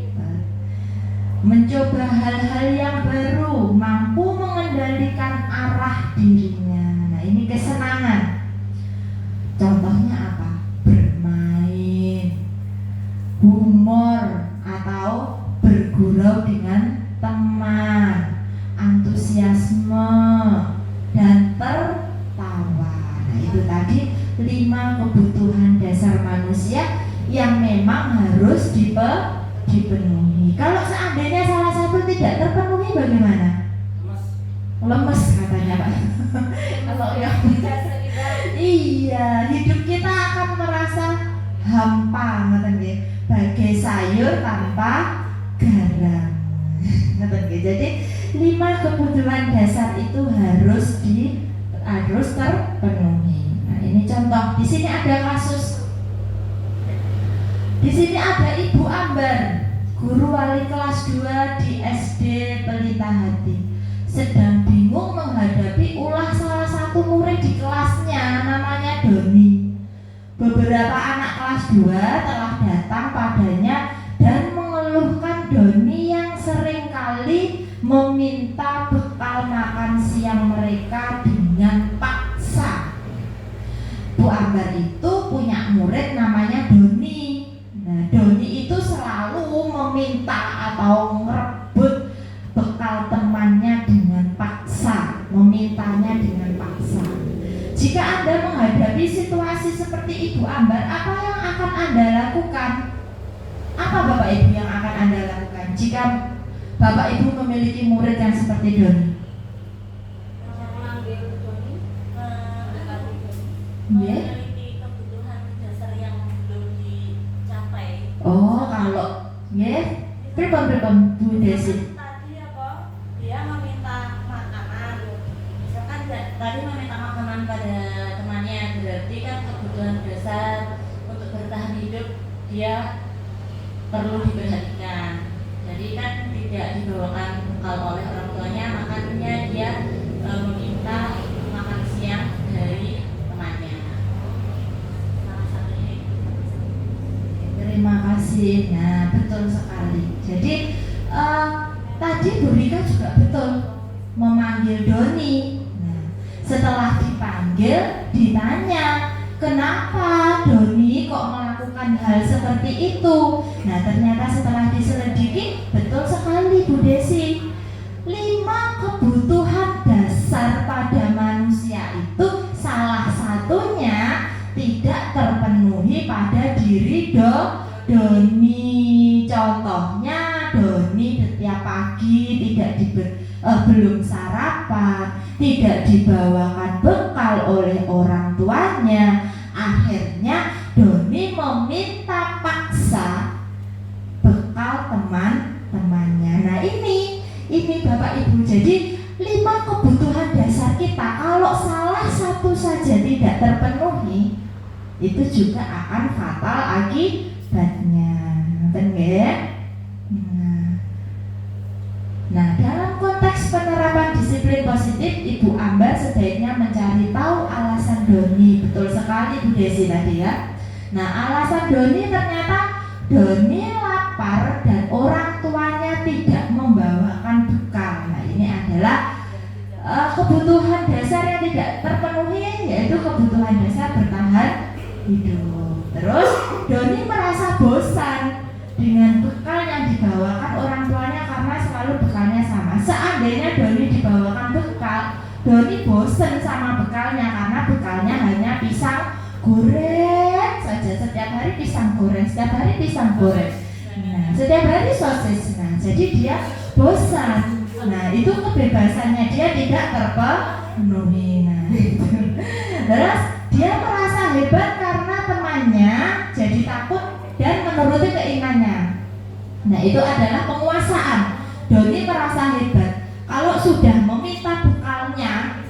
S3: mencoba hal-hal yang baru, mampu mengendalikan arah dirinya. Nah ini kesenangan. Contohnya apa? Bermain, humor, atau bergurau dengan teman, antusiasme, dan tertawa. Nah itu tadi 5 kebutuhan dasar manusia yang memang harus dipenuhi. Kalau seandainya salah satu tidak terpenuhi bagaimana? Lemes katanya Pak. Kalau yang iya, hidup kita akan merasa hampa, ngoten nggih. Bagai sayur tanpa garam. Ngoten nggih. Jadi 5 kebutuhan dasar itu harus terpenuhi. Nah, ini contoh. Di sini ada kasus. Di sini ada Ibu Ambar, guru wali kelas 2 di SD Pelita Hati, sedang bingung menghadapi ulah salah satu murid di kelasnya, namanya Doni. Beberapa anak kelas 2 telah datang padanya dan mengeluhkan Doni yang seringkali meminta bekal makan siang mereka dengan paksa. Bu Ambar itu punya murid namanya Doni. Nah, Doni itu selalu meminta atau merebut bekal temannya dengan paksa, memintanya dengan paksa. Jika Anda menghadapi situasi seperti Ibu Ambar, apa yang akan Anda lakukan? Apa Bapak Ibu yang akan Anda lakukan jika Bapak Ibu memiliki murid yang seperti Doni? Yeah. Oh, kalau ya, pripun Bu Desi?
S5: Tadi apa? Dia meminta makanan. Misalkan tadi meminta makanan pada temannya, berarti kan kebutuhan dasar untuk bertahan hidup dia perlu diperhatikan. Jadi kan tidak dibawakan bekal oleh orang tuanya, makanya dia meminta makan siang dari temannya. Salah satunya itu.
S3: Terima kasih. Nah, betul sekali. Jadi tadi Bu Rika juga betul memanggil Doni. Nah, setelah dipanggil, ditanya, kenapa Doni kok melakukan hal seperti itu? Nah, ternyata setelah diselidiki, betul sekali Bu Desi. 5 kebutuhan dasar pada manusia itu salah satunya tidak terpenuhi pada diri Doni. Contohnya Doni setiap pagi tidak belum sarapan, tidak dibawakan bekal oleh orang tuanya. Akhirnya Doni meminta paksa bekal teman-temannya. Nah ini Bapak Ibu, jadi 5 kebutuhan dasar kita kalau salah satu saja tidak terpenuhi, itu juga akan fatal akibatnya. Benar? Nah, dalam konteks penerapan disiplin positif, Ibu Ambar sebaiknya mencari tahu alasan Doni. Betul sekali Bu Desi tadi ya. Nah, alasan Doni ternyata Doni lapar dan orang tuanya tidak membawakan bekal. Nah, ini adalah kebutuhan dasar yang tidak terpenuhi, yaitu kebutuhan dasar bertahan hidup. Terus Doni merasa bosan dengan bekal yang dibawakan orang tuanya karena selalu bekalnya sama. Seandainya Doni dibawakan bekal, Doni bosan sama bekalnya karena bekalnya hanya pisang goreng saja. Setiap hari pisang goreng, setiap hari pisang goreng. Nah, setiap hari sosis. Nah, jadi dia bosan. Nah, itu kebebasannya dia tidak terpenuhi. Nah, itu. Terus dia merasa hebat karena temannya jadi takut dan menuruti keinginannya. Nah, itu adalah penguasaan. Doni merasa hebat kalau sudah meminta bekalnya,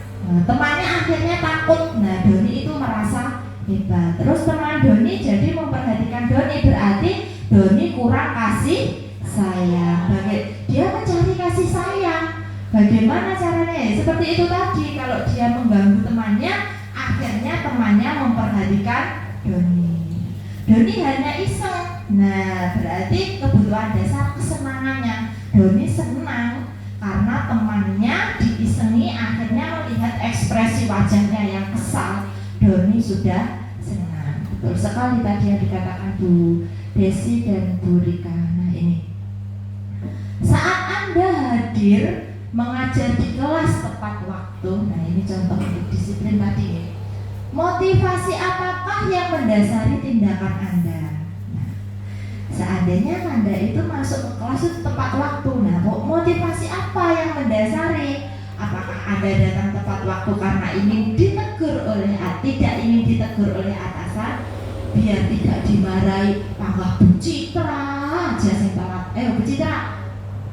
S3: temannya akhirnya takut. Nah, Doni itu merasa hebat. Terus teman Doni jadi memperhatikan Doni, berarti Doni kurang kasih sayang. Dia mencari kasih sayang. Bagaimana caranya? Seperti itu tadi, kalau dia mengganggu temannya, akhirnya temannya memperhatikan Doni. Doni hanya iseng. Nah, berarti kebutuhan dasar kesenangannya. Doni senang karena temannya diisengi, akhirnya melihat ekspresi wajahnya yang kesal. Doni sudah senang. Betul sekali tadi yang dikatakan Bu Desi dan Bu Rika. Nah, ini saat Anda hadir mengajar di kelas tepat waktu. Nah, ini contoh untuk disiplin tadi ya. Motivasi apakah yang mendasari tindakan Anda? Nah, seandainya Anda itu masuk ke kelas itu tepat waktu, nah motivasi apa yang mendasari? Apakah Anda datang tepat waktu karena ingin ditegur oleh tidak ingin ditegur oleh atasan, biar tidak dimarahi Pak Bu Citra aja sing telat. Bu Citra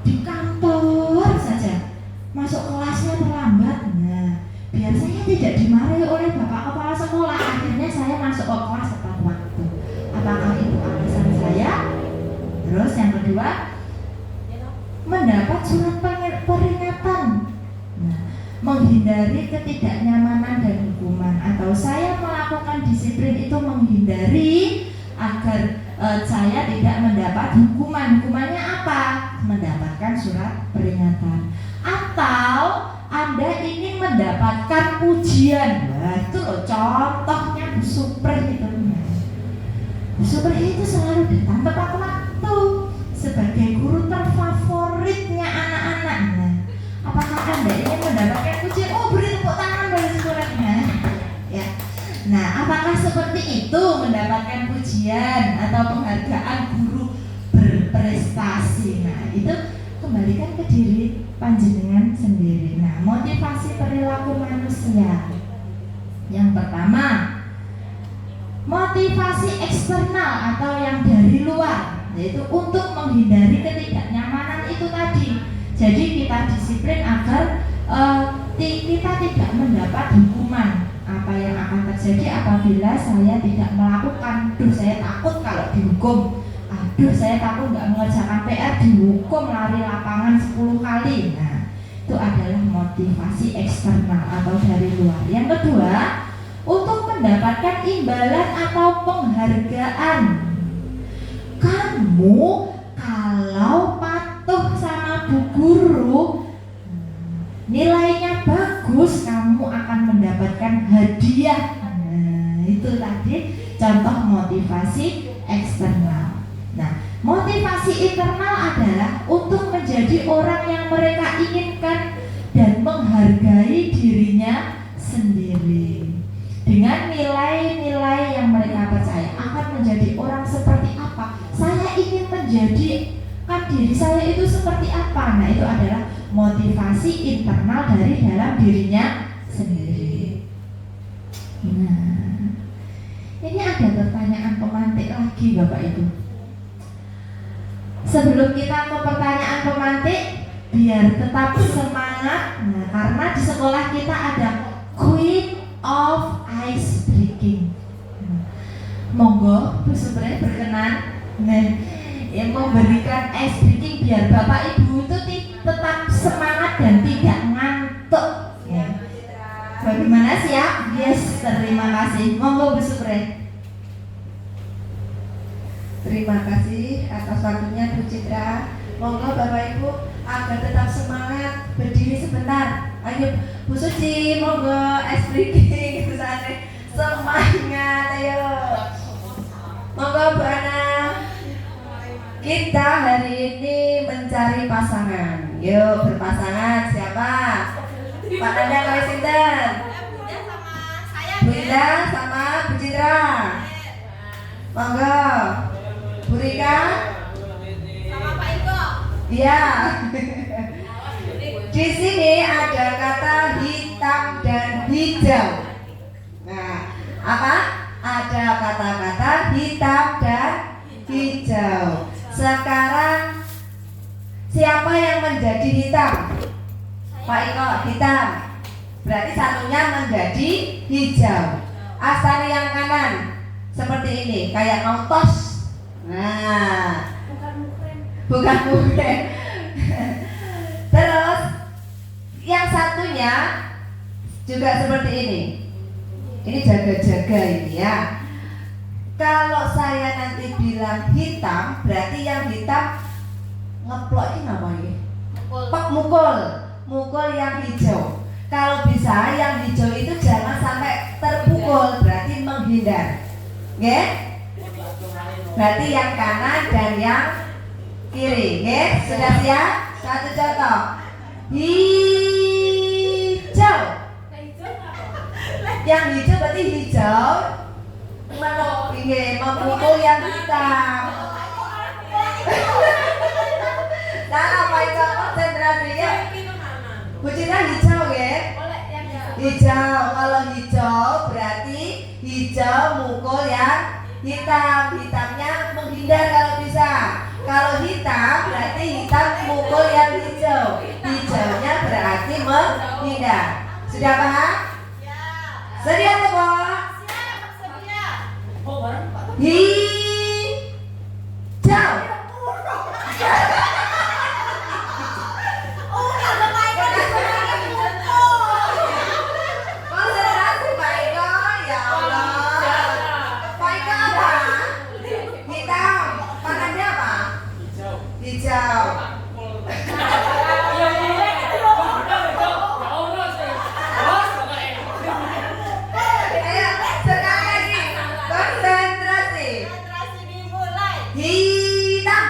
S3: di kantor saja masuk kelasnya terlambat. Nah, biar saya tidak dimarahi oleh Bapak Kepala Sekolah, akhirnya saya masuk ke kelas tepat waktu. Apakah itu alasan saya? Terus yang kedua, mendapat surat peringatan. Nah, menghindari ketidaknyamanan dan hukuman, atau saya melakukan disiplin itu menghindari agar saya tidak mendapat hukuman. Hukumannya apa? Mendapatkan surat peringatan. Atau Anda ingin mendapatkan pujian. Nah, itu loh contohnya Bu Supri itu. Bu Supri itu selalu datang tepat waktu sebagai guru terfavoritnya anak-anak. Nah, apakah Anda ingin mendapatkan pujian? Oh, beri tepuk tangan bagi suratnya. Ya. Nah, apakah seperti itu mendapatkan pujian atau penghargaan guru berprestasi? Nah, itu kembalikan ke diri panjenengan sendiri. Nah, motivasi perilaku manusia. Yang pertama, motivasi eksternal atau yang dari luar, yaitu untuk menghindari ketidaknyamanan itu tadi. Jadi kita disiplin agar kita tidak mendapat hukuman. Apa yang akan terjadi apabila saya tidak melakukan? Saya takut kalau dihukum. Saya takut nggak mengerjakan PR, dihukum lari lapangan 10 kali. Nah, itu adalah motivasi eksternal atau dari luar. Yang kedua, untuk mendapatkan imbalan atau penghargaan. Kamu kalau patuh sama Bu Guru, nilainya bagus, kamu akan mendapatkan hadiah. Nah, itu tadi contoh motivasi eksternal. Nah, motivasi internal adalah untuk menjadi orang yang mereka inginkan dan menghargai dirinya sendiri. Dengan nilai-nilai yang mereka percaya akan menjadi orang seperti apa. Saya ingin menjadikan diri saya itu seperti apa. Nah, itu adalah motivasi internal dari dalam dirinya sendiri. Nah, ini ada pertanyaan pemantik lagi Bapak Ibu. Sebelum kita ke pertanyaan pemantik, biar tetap semangat. Nah, karena di sekolah kita ada Queen of Ice Breaking. Monggo Bu Supre berkenan yang memberikan ice breaking biar Bapak Ibu itu tetap semangat dan tidak ngantuk. Ya. Bagaimana, siap? Yes, terima kasih. Monggo Bu Supre.
S4: Terima kasih atas waktunya Bu Citra. Monggo Bapak Ibu agar tetap semangat, berdiri sebentar. Ayo Bu Suci, monggo ice breaking kesana. Semangat, ayo. Monggo Bu Ana. Kita hari ini mencari pasangan. Yuk berpasangan siapa? Pak Nanda kali sinten? Bu Indah sama Bu Citra. Monggo. Bu Rika
S5: Sama Pak Iko.
S4: iya. Di sini ada kata hitam dan hijau. Nah, apa? Ada kata-kata hitam dan hijau. Sekarang siapa yang menjadi hitam? Pak Iko hitam. Berarti satunya menjadi hijau. Astari yang kanan seperti ini, kayak mau tos. Nah, bukan mukren. Terus yang satunya juga seperti ini. Ini jaga-jaga ini ya. Kalau saya nanti bilang hitam, berarti yang hitam ngeplok ini apa ini? Mukul yang hijau. Kalau bisa yang hijau itu jangan sampai terpukul, berarti menghindar. Oke? Berarti yang kanan dan yang kiri. Oke? Sudah siap? Satu contoh. Hijau. Yang hijau berarti hijau memukul yang hitam. Nah, apa itu konsentrasinya? Bu Citra hijau ya? Hijau. Kalau hijau berarti hijau mukul yang hitam. Hitamnya menghindar kalau bisa. Kalau hitam berarti hitam mukul yang hijau. Hijaunya berarti menghindar. Sudah paham? Sedia semua? Hijau. Konsentrasi Pak Iko, ya Allah. Pak Iko apa? Hitam. Pangannya apa? Hijau. Ayo, sekali lagi. Konsentrasi. Hitam.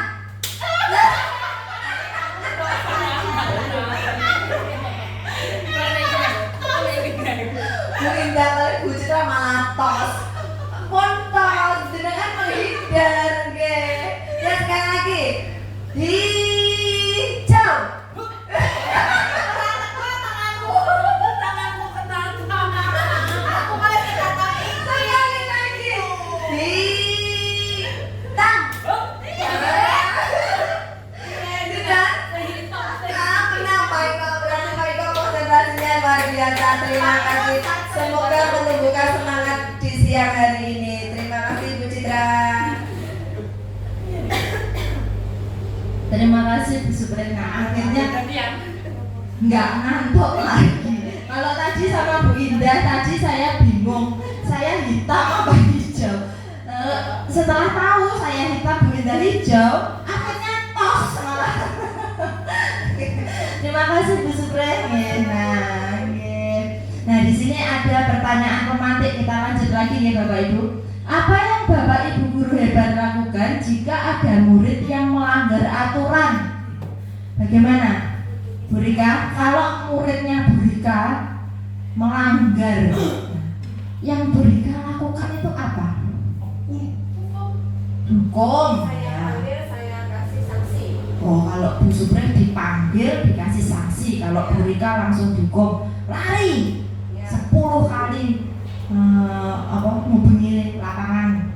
S4: Menghindar kali Bu Citra malah tos. Pun tos, jenengan menghindar ke. Ya sekali lagi. Hijau. Sekali lagi. Hitam. Kenapa Iko? Berarti Pak Iko konsentrasinya luar biasa. Terima kasih. Semoga menumbuhkan semangat di siang hari ini. Terima kasih Bu Citra.
S3: Terima kasih Bu Supre. Nah, akhirnya nggak ngantuk lagi. Kalau tadi sama Bu Indah, tadi saya bingung, saya hitam apa hijau. Setelah tahu saya hitam, Bu Indah hijau, akhirnya tos malah. Terima kasih Bu Supre. Nah, di sini ada pertanyaan romantik. Kita lanjut lagi ya Bapak Ibu. Apa yang Bapak Ibu guru hebat lakukan jika ada murid yang melanggar aturan? Bagaimana? Bu Rika, kalau muridnya Bu Rika melanggar, yang Bu Rika lakukan itu apa? Hukum.
S4: Saya ambil, saya kasih sanksi.
S3: Oh, kalau Bu Supri dipanggil dikasih sanksi, kalau Bu Rika langsung dihukum lari 10 kali ngubengi lapangan.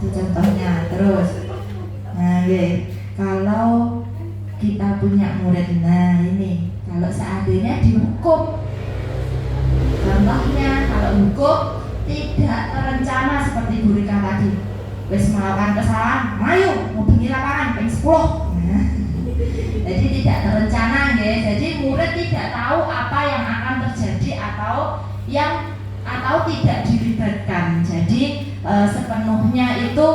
S3: Itu contohnya. Terus nah, kalau kita punya murid, nah ini kalau seandainya dihukum, contohnya kalau hukum tidak terencana seperti Bu Rika tadi, wis melakukan kesalahan, ayo ngubengi lapangan ping 10. Nah, jadi tidak terencana ya. Jadi murid tidak tahu apa yang akan terjadi atau tidak dilibatkan. Jadi sepenuhnya itu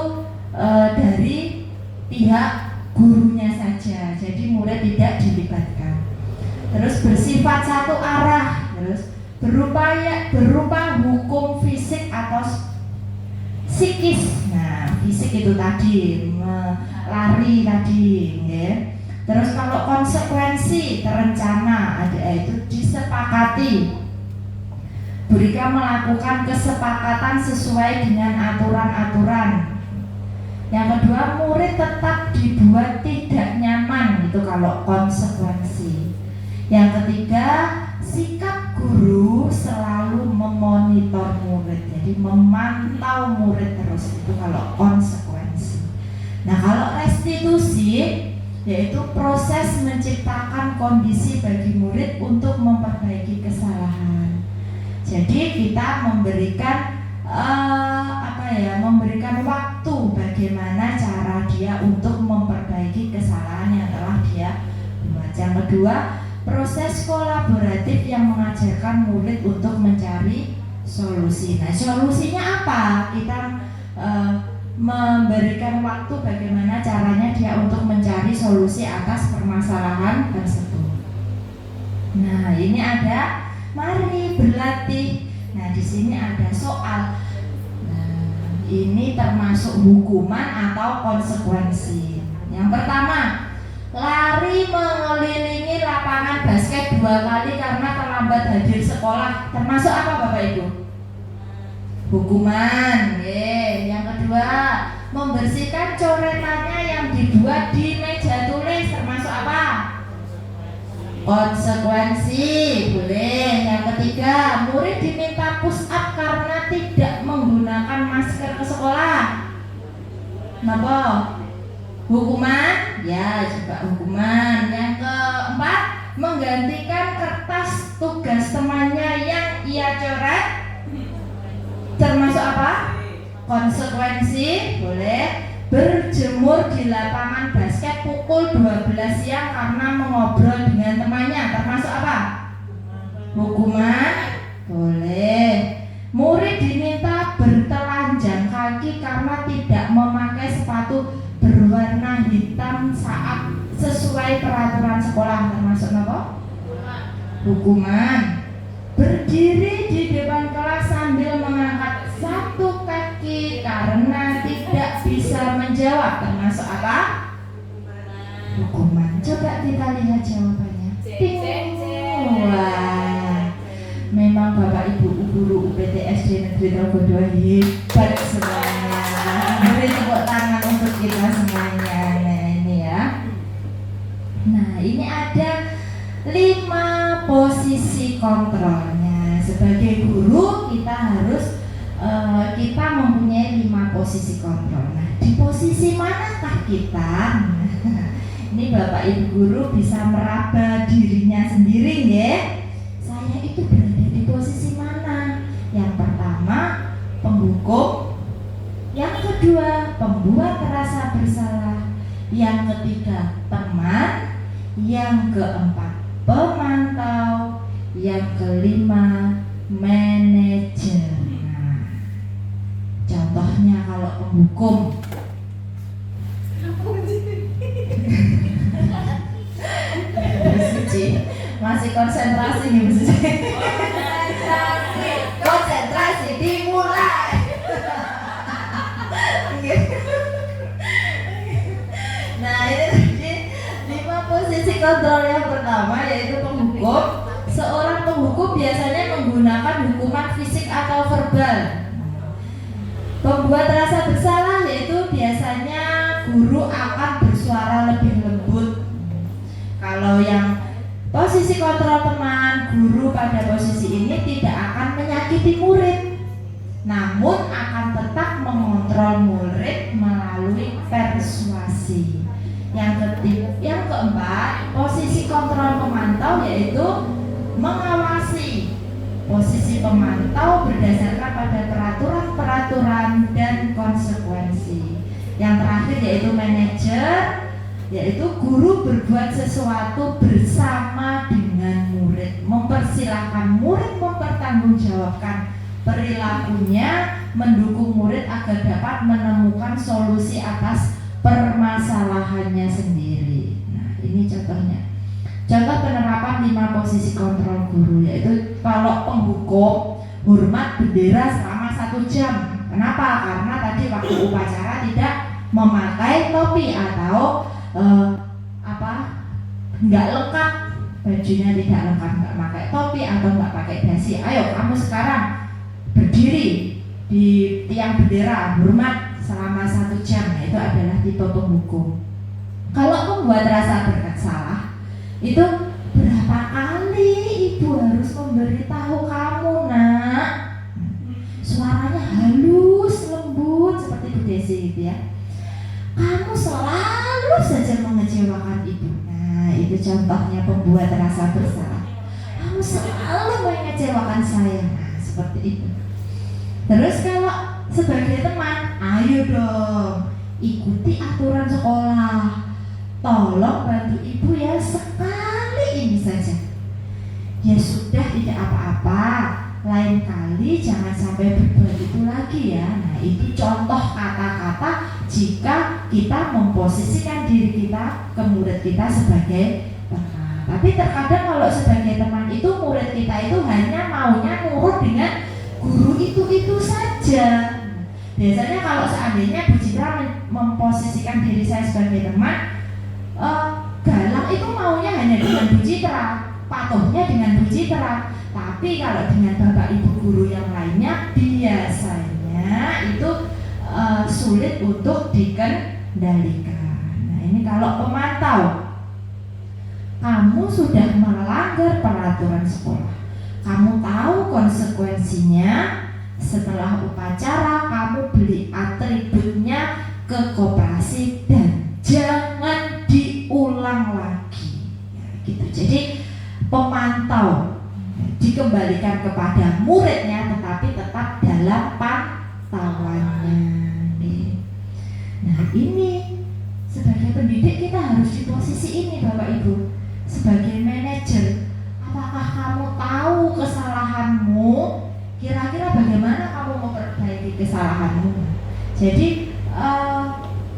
S3: dari pihak gurunya saja. Jadi murid tidak dilibatkan. Terus bersifat satu arah. Terus berupa hukum fisik atau psikis. Nah, fisik itu tadi lari tadi, ya. Terus kalau konsekuensi terencana itu disepakati. Bu Rika melakukan kesepakatan sesuai dengan aturan-aturan. Yang kedua, murid tetap dibuat tidak nyaman, itu kalau konsekuensi. Yang ketiga, sikap guru selalu memonitor murid, jadi memantau murid terus, itu kalau konsekuensi. Nah, kalau restitusi, yaitu proses menciptakan kondisi bagi murid untuk memperbaiki kesalahan. Jadi kita memberikan memberikan waktu bagaimana cara dia untuk memperbaiki kesalahan yang telah dia buat. Yang kedua, proses kolaboratif yang mengajarkan murid untuk mencari solusi. Nah, solusinya apa? Kita memberikan waktu bagaimana caranya dia untuk mencari solusi atas permasalahan tersebut. Nah, ini ada mari berlatih. Nah, di sini ada soal. Nah, ini termasuk hukuman atau konsekuensi. Yang pertama, lari mengelilingi lapangan basket 2 kali karena terlambat hadir sekolah. Termasuk apa Bapak Ibu? Hukuman. Yang kedua, membersihkan coretannya yang dibuat di meja tulis. Termasuk apa? Konsekuensi. Boleh. Yang ketiga, murid diminta push up karena tidak menggunakan masker ke sekolah. Kenapa? Hukuman? Ya, juga hukuman. Yang keempat, menggantikan kertas tugas temannya yang ia coret. Termasuk apa? Konsekuensi. Boleh. Berjemur di lapangan basket pukul 12 siang karena mengobrol dengan temannya. Termasuk apa? Hukuman. Boleh. Murid diminta bertelanjang kaki karena tidak memakai sepatu berwarna hitam saat sesuai peraturan sekolah. Termasuk apa? Hukuman. Berdiri di depan kelas sambil mengangkat satu kaki karena tidak bisa menjawab. Termasuk apa? Hukuman. Coba kita lihat jawabannya. Wah, memang Bapak Ibu guru UPT SD Negeri Rogo 2 hebat semuanya. Beri tepuk tangan untuk kita semuanya. Nah, ini ya. Nah, ini ada 5 posisi kontrolnya. Sebagai guru kita harus kita mempunyai 5 posisi kontrol. Nah, di posisi manakah kita? Ini Bapak Ibu guru bisa meraba dirinya sendiri ya. Saya itu berada di posisi mana? Yang pertama, penghukum. Yang kedua, pembuat rasa bersalah. Yang ketiga, teman. Yang keempat, pemantau. Yang kelima, manajer. Nah, contohnya kalau penghukum, masih konsentrasi nih Bu Suci. Konsentrasi dimulai. Nah, ini tadi 5 posisi kontrol. Yang pertama yaitu penghukum. Seorang penghukum biasanya menggunakan hukuman fisik atau verbal. Pembuat rasa bersalah yaitu biasanya guru akan bersuara lebih lembut Kalau yang posisi kontrol teman, guru pada posisi ini tidak akan menyakiti murid, namun akan tetap mengontrol murid melalui persuasi. Yang keempat, posisi kontrol pemantau yaitu mengawasi. Posisi pemantau berdasarkan pada peraturan-peraturan dan konsekuensi. Yang terakhir yaitu manajer, yaitu guru berbuat sesuatu bersama dengan murid, mempersilahkan murid mempertanggungjawabkan perilakunya, mendukung murid agar dapat menemukan solusi atas permasalahannya sendiri. Nah, ini contohnya. Contoh penerapan 5 posisi kontrol guru, yaitu kalau penghukum hormat bendera selama 1 jam. Kenapa? Karena tadi waktu upacara tidak memakai topi atau nggak lengkap, bajunya tidak lengkap, nggak pakai topi atau nggak pakai dasi. Ayo kamu sekarang berdiri di tiang bendera hormat selama 1 jam. Nah, itu adalah tipe penghukum. Kalau membuat rasa bersalah, itu berapa kali ibu harus memberitahu kamu, nak? Suaranya halus, lembut seperti Bu Desi gitu ya. Kamu selalu saja mengecewakan ibu. Nah, itu contohnya pembuat rasa bersalah. Kamu selalu mengecewakan saya. Nah, seperti itu. Terus kalau sebagai teman, ayo dong ikuti aturan sekolah. Tolong bantu ibu ya, sekali ini saja. Ya sudah, tidak apa-apa. Lain kali jangan sampai berbuat itu lagi ya. Nah, itu contoh kata-kata jika kita memposisikan diri kita ke murid kita sebagai teman. Tapi terkadang kalau sebagai teman itu murid kita itu hanya maunya nurut dengan guru itu saja. Biasanya kalau seandainya Bu Citra memposisikan diri saya sebagai teman, Galang itu maunya hanya dengan Bu Citra, patuhnya dengan Bu Citra. Tapi kalau dengan bapak ibu guru yang lainnya biasanya itu sulit untuk dikendalikan. Nah, ini kalau pemantau, kamu sudah melanggar peraturan sekolah, kamu tahu konsekuensinya. Setelah upacara kamu beli atributnya ke koperasi dan jangan diulang lagi. Ya, gitu. Jadi pemantau dikembalikan kepada muridnya, tetapi tetap dalam pantauannya. Nah, ini sebagai pendidik kita harus di posisi ini, Bapak Ibu. Sebagai manajer, apakah kamu tahu kesalahanmu? Kira-kira bagaimana kamu memperbaiki kesalahanmu? Jadi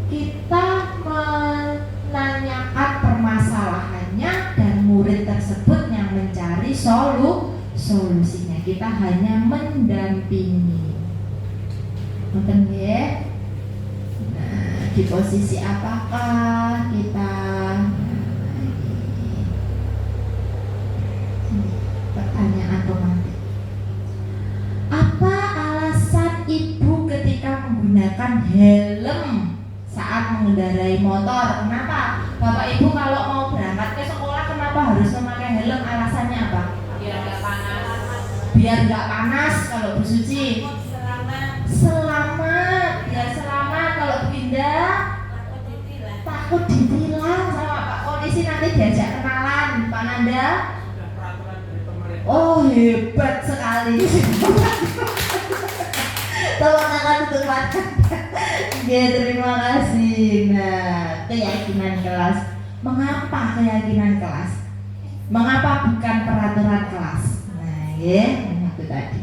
S3: kita menanyakan permasalahannya dan murid tersebut yang mencari solusinya. Kita hanya mendampingi. Nonton ya. Nah, di posisi apakah kita? Pertanyaan romantis. Apa alasan ibu ketika menggunakan helm saat mengendarai motor? Kenapa? Bapak ibu kalau mau berangkat ke sekolah kenapa harus memakai helm? Alasannya apa?
S5: Biar nggak panas.
S3: Biar nggak panas. Kalau Bu Suci?
S5: Selamat.
S3: Biar selamat. Kalau Bu Indah? Takut ditilang sama Pak Polisi, nanti diajak kenalan. Pak Nanda? Oh, hebat sekali. Tepuk tangan untuk Pak Nanda. Ya, terima kasih. Nah, keyakinan kelas. Mengapa keyakinan kelas? Mengapa bukan peraturan kelas? Nah, ya, itu tadi.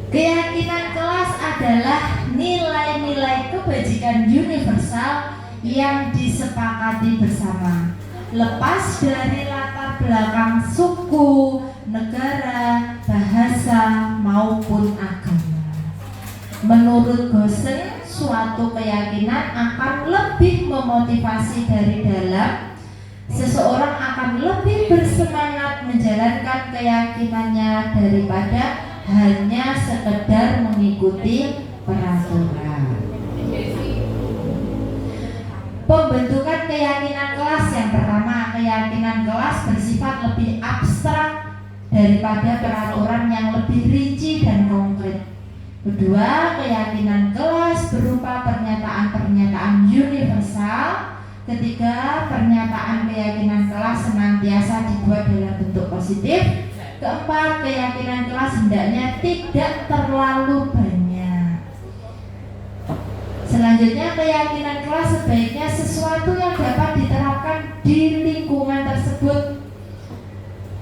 S3: Keyakinan kelas adalah nilai-nilai kebajikan universal yang disepakati bersama, lepas dari latar belakang suku, negara, bahasa, maupun agama. Menurut Gosen, suatu keyakinan akan lebih memotivasi dari dalam. Seseorang akan lebih bersemangat menjalankan keyakinannya daripada hanya sekedar mengikuti peraturan. Pembentukan memberikan keyakinan kelas. Yang pertama, keyakinan kelas bersifat lebih abstrak daripada peraturan yang lebih rinci dan konkret. Kedua, keyakinan kelas berupa pernyataan-pernyataan universal. Ketiga, pernyataan keyakinan kelas senantiasa dibuat dalam bentuk positif. Keempat, keyakinan kelas hendaknya tidak terlalu banyak. Selanjutnya, keyakinan kelas sebaiknya sesuatu yang dapat diterapkan di lingkungan tersebut.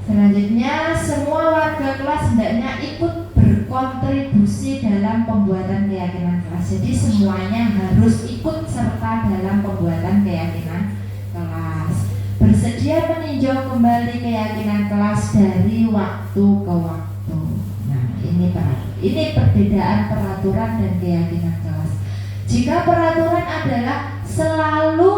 S3: Selanjutnya, semua warga kelas hendaknya ikut berkontribusi dalam pembuatan keyakinan kelas. Jadi semuanya harus ikut serta dalam pembuatan keyakinan kelas. Bersedia meninjau kembali keyakinan kelas dari waktu ke waktu. Nah, ini perbedaan peraturan dan keyakinan kelas. Jika peraturan adalah selalu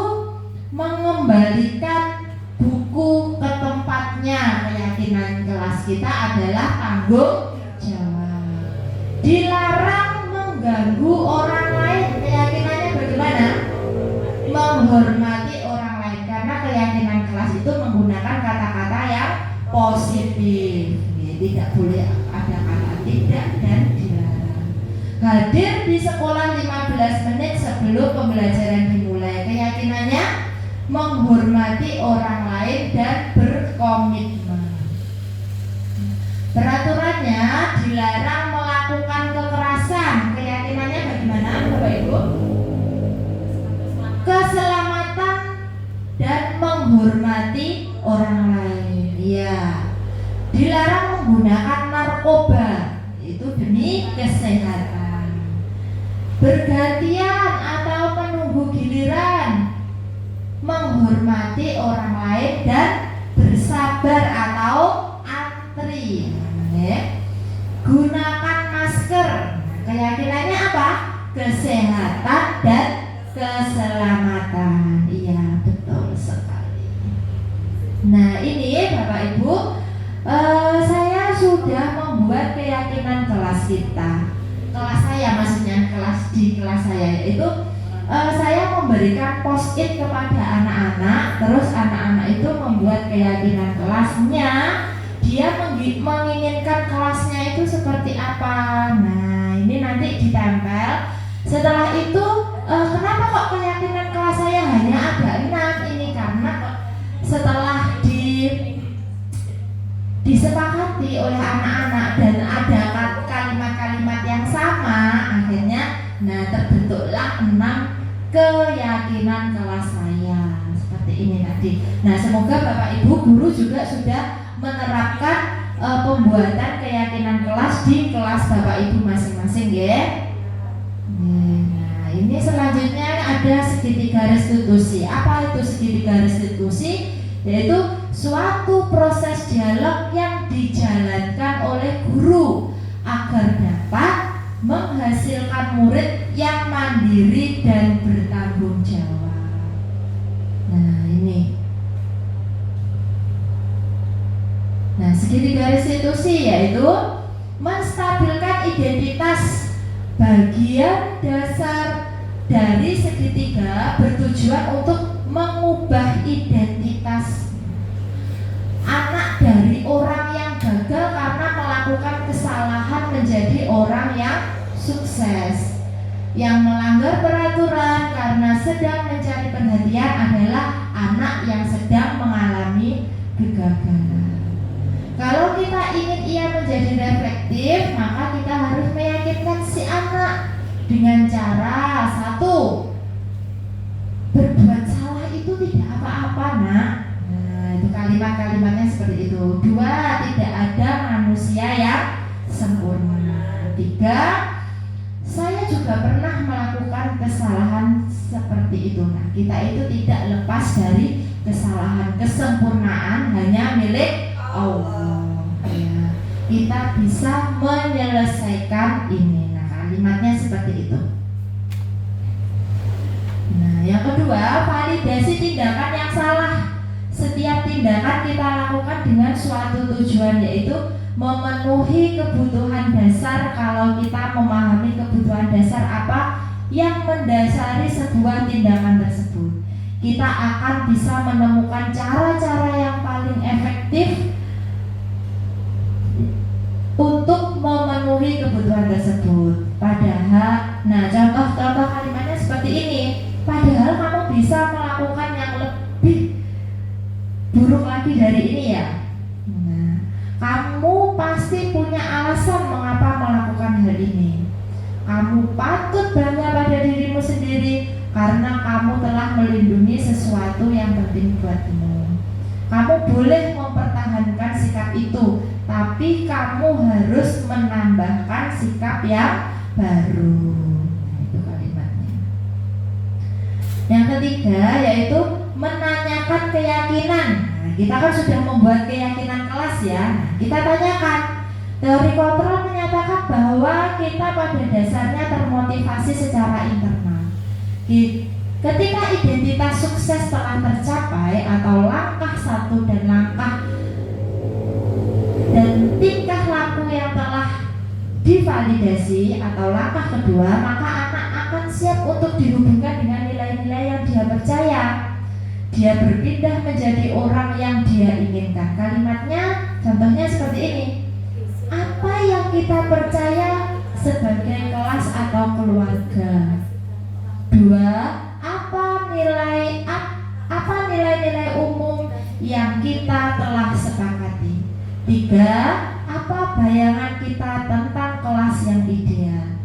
S3: mengembalikan buku ke tempatnya, keyakinan kelas kita adalah tanggung jawab. Dilarang mengganggu orang lain, keyakinannya bagaimana? Menghormati orang lain, karena keyakinan kelas itu menggunakan kata-kata yang positif. Tidak boleh ada kata tidak dan dilarang. Hadir di sekolah 15 menit sebelum pembelajaran dimulai, keyakinannya menghormati orang lain dan berkomitmen. Peraturannya dilarang melakukan kekerasan, keyakinannya bagaimana Bapak Ibu? Keselamatan dan menghormati orang lain. Ya, dilarang menggunakan narkoba, itu demi kesehatan. Bergantian atau menunggu giliran, menghormati orang lain dan bersabar atau antri. Gunakan masker, keyakinannya apa? Kesehatan dan keselamatan. Iya, betul sekali. Nah, ini Bapak Ibu, saya sudah membuat keyakinan kelas kita. Kelas saya maksudnya, di kelas saya itu saya memberikan post-it kepada anak-anak. Terus anak-anak itu membuat keyakinan kelasnya. Dia menginginkan kelasnya itu seperti apa. Nah, ini nanti ditempel. Setelah itu, kenapa kok keyakinan kelas saya hanya ada 6? Ini karena setelah disepakati oleh anak-anak dan ada kalimat-kalimat yang sama, akhirnya terbentuklah 6 keyakinan kelas saya. Seperti ini tadi. Nah, semoga Bapak Ibu guru juga sudah menerapkan pembuatan keyakinan kelas di kelas Bapak Ibu masing-masing, ya. Nah, ini selanjutnya ada segitiga restitusi. Apa itu segitiga restitusi? Yaitu suatu proses dialog yang dijalankan oleh guru agar dapat menghasilkan murid yang mandiri dan bertanggung jawab. Nah, ini. Nah, segitiga restitusi yaitu menstabilkan identitas. Bagian dasar dari segitiga bertujuan untuk mengubah identitas anak dari orang yang gagal karena melakukan kesalahan menjadi orang yang sukses. Yang melanggar peraturan karena sedang mencari perhatian adalah anak yang sedang mengalami kegagalan. Kalau kita ingin ia menjadi reflektif, maka kita harus meyakinkan si anak dengan cara 1, berbuat salah itu tidak apa-apa, nak. Nah, itu kalimat-kalimatnya seperti itu. 2, tidak ada manusia yang sempurna. 3, saya juga pernah melakukan kesalahan seperti itu. Nah, kita itu tidak lepas dari kesalahan. Kesempurnaan hanya milik Allah, ya. Kita bisa menyelesaikan ini. Nah, kalimatnya seperti itu. Nah, yang kedua, validasi tindakan yang salah. Setiap tindakan kita lakukan dengan suatu tujuan, yaitu memenuhi kebutuhan dasar. Kalau kita memahami kebutuhan dasar apa yang mendasari sebuah tindakan tersebut, kita akan bisa menemukan cara-cara yang paling efektif untuk memenuhi kebutuhan tersebut. Padahal, nah contoh kalimatnya seperti ini. Padahal kamu bisa melakukan yang lebih buruk lagi dari ini ya. Nah, kamu pasti punya alasan mengapa melakukan hal ini. Kamu patut bangga pada dirimu sendiri karena kamu telah melindungi sesuatu yang penting buatmu. Kamu boleh mempertahankan sikap itu, tapi kamu harus menambahkan sikap yang baru. Nah, itu kalimatnya. Yang ketiga yaitu menanyakan keyakinan. Nah, kita kan sudah membuat keyakinan kelas ya. Nah, kita tanyakan. Teori kontrol menyatakan bahwa kita pada dasarnya termotivasi secara internal. Ketika identitas sukses telah tercapai atau langkah satu dan tingkah laku yang telah divalidasi atau langkah kedua, maka anak akan siap untuk dihubungkan dengan nilai-nilai yang dia percaya. Dia berpindah menjadi orang yang dia inginkan. Kalimatnya contohnya seperti ini. Apa yang kita percaya sebagai kelas atau keluarga? 2. Apa nilai-nilai umum yang kita telah sepakati? 3. Apa bayangan kita tentang kelas yang ideal?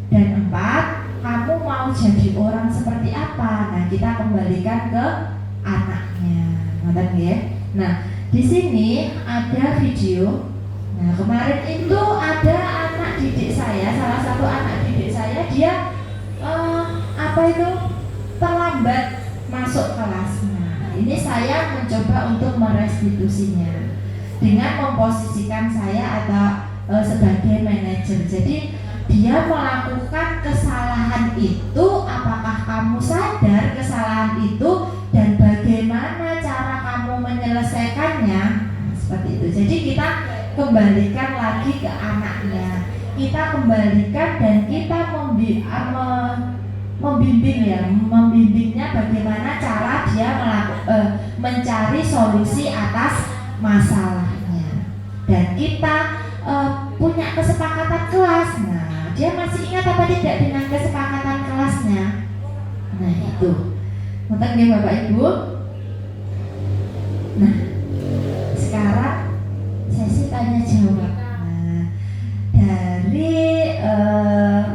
S3: Dan 4. Kamu mau jadi orang seperti apa? Nah, kita kembalikan ke anaknya. Ngerti ya? Nah, di sini ada video. Nah, kemarin itu ada anak didik saya, salah satu anak didik saya, dia terlambat masuk kelas. Nah, ini saya mencoba untuk merestitusinya dengan memposisikan saya atau sebagai manajer. Jadi dia melakukan kesalahan itu, apakah kamu sadar kesalahan itu dan bagaimana cara kamu menyelesaikannya? Nah, seperti itu. Jadi kita kembalikan lagi ke anaknya. Kita kembalikan dan kita membimbingnya bagaimana cara dia mencari solusi atas masalahnya. Dan kita punya kesepakatan kelas. Nah, dia masih ingat apa tidak dengan kesepakatan kelasnya? Nah, itu. Nonton ya Bapak Ibu. Nah, sekarang sesi tanya jawab. Nah, dari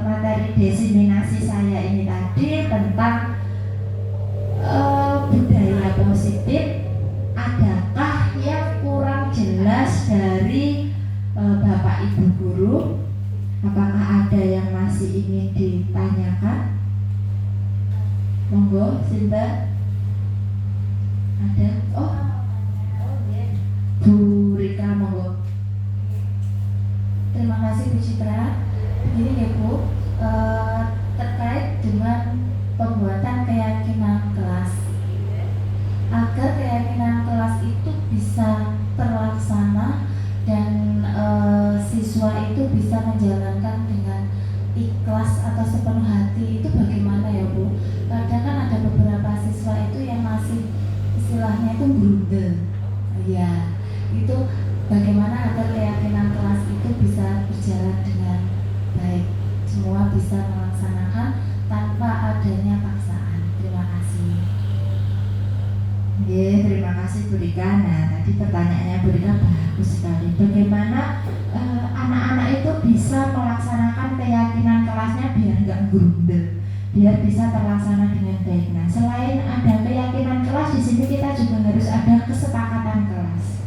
S3: materi diseminasi saya ini tadi tentang budaya positif, adakah yang kurang jelas dari Bapak Ibu guru? Apakah ada yang masih ingin ditanyakan? Monggo, Sinta. Ada? Oh, Bu Rika, monggo.
S2: Terima kasih Bu Citra. Begini ya Bu, terkait dengan pembuatan keyakinan kelas, agar keyakinan kelas itu bisa terlaksana dan siswa itu bisa menjalankan dengan ikhlas atau sepenuh hati, itu bagaimana ya Bu? Kadang kan ada beberapa siswa itu yang masih istilahnya itu berundel, ya itu bagaimana agar keyakinan kelas itu bisa berjalan dengan baik, semua bisa melaksanakan tanpa adanya paksaan. Terima kasih.
S3: Terima kasih Bu Rika. Nah, tadi pertanyaannya Bu Rika bagus sekali. Bagaimana anak-anak itu bisa melaksanakan keyakinan kelasnya biar nggak grundel, biar bisa terlaksana dengan baik. Nah, selain ada keyakinan kelas, di sini kita juga harus ada kesepakatan kelas.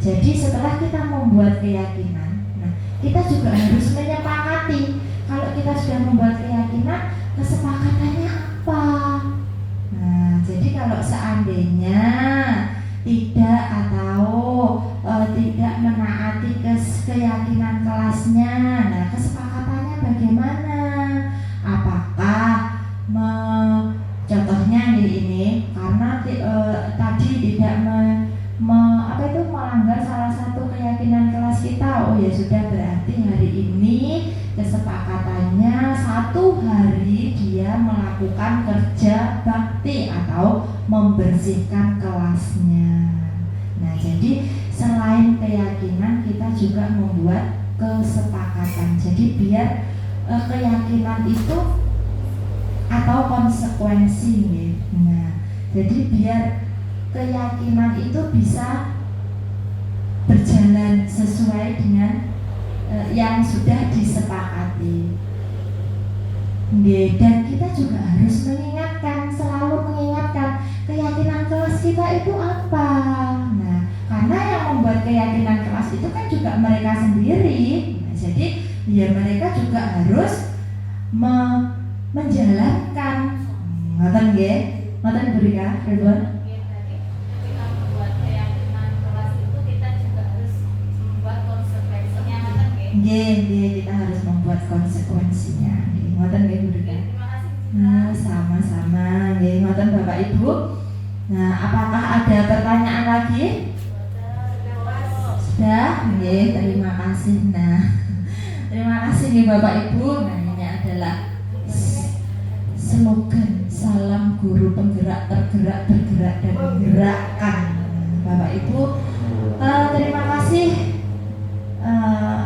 S3: Jadi setelah kita membuat keyakinan, nah kita juga harus menyepakati. Kalau kita sudah membuat keyakinan, kesepakatannya apa? Nah, jadi kalau seandainya tidak atau tidak menaati keyakinan kelasnya, nah kesepakatannya bagaimana? Apakah contohnya ini karena tadi tidak melanggar salah satu keyakinan kelas kita, oh ya sudah, berarti hari ini kesepakatannya satu hari dia melakukan kerja bakti atau membersihkan kelasnya. Nah, jadi selain keyakinan kita juga membuat kesepakatan. Jadi biar keyakinan itu atau konsekuensi ya. Nah, jadi biar keyakinan itu bisa berjalan sesuai dengan yang sudah disepakati. Dan kita juga harus mengingatkan, selalu mengingatkan keyakinan kelas kita itu apa. Nah, karena yang membuat keyakinan kelas itu kan juga mereka sendiri. Nah, jadi ya mereka juga harus menjalankan. Ngoten nggih? Ngoten Bu Rika, Ridwan?
S5: Ketika membuat keyakinan kelas itu kita juga harus membuat konsekuensinya, ngoten nggih?
S3: Nggih, kita harus membuat konsekuensinya. Ngoten nggih Bu Rika?
S5: Terima kasih.
S3: Nah, sama-sama nggih, ngoten Bapak Ibu. Nah, apakah ada pertanyaan lagi? Sudah, nggih, terima kasih. Nah, terima kasih nih Bapak Ibu. Nah, ini adalah slogan salam guru penggerak, tergerak, bergerak dan menggerakkan. Bapak Ibu, terima kasih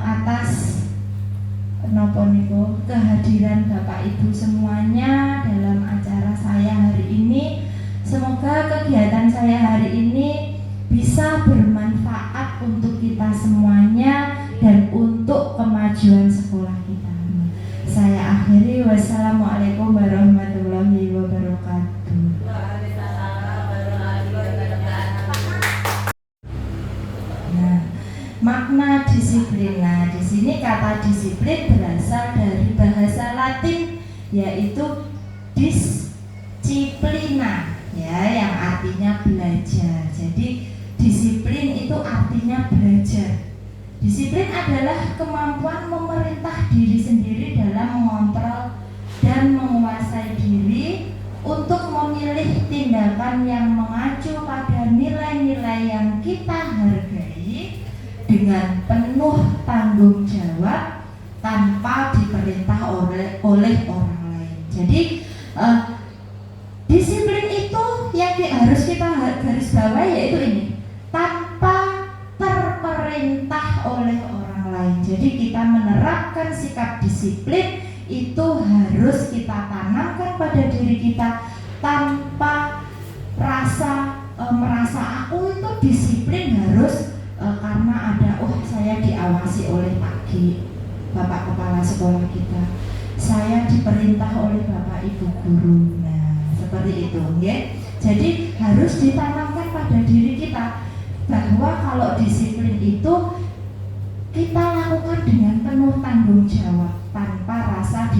S3: atas nopo niku kehadiran Bapak Ibu semuanya dalam acara saya hari ini. Semoga kegiatan saya hari ini bisa bermanfaat untuk kita semuanya dan untuk kemajuan sekolah kita. Saya akhiri, wassalamualaikum warahmatullahi wabarakatuh. Nah, makna disiplin. Nah, di sini kata disiplin berasal dari bahasa Latin, yaitu disciplina, ya, yang artinya belajar. Jadi disiplin itu artinya belajar. Disiplin adalah kemampuan memerintah diri sendiri dalam mengontrol dan menguasai diri untuk memilih tindakan yang mengacu pada nilai-nilai yang kita hargai dengan penuh tanggung jawab tanpa diperintah oleh orang lain. Jadi disiplin itu yang harus kita garis bawahi yaitu ini, tanpa terperintah oleh orang lain. Jadi kita menerapkan sikap disiplin itu harus kita tanamkan pada diri kita tanpa merasa aku itu disiplin harus karena ada saya diawasi oleh Pak G, Bapak Kepala Sekolah kita, saya diperintah oleh Bapak Ibu Guru. Nah, seperti itu ya. Jadi harus ditanamkan pada diri kita bahwa kalau disiplin itu kita lakukan dengan penuh tanggung jawab tanpa rasa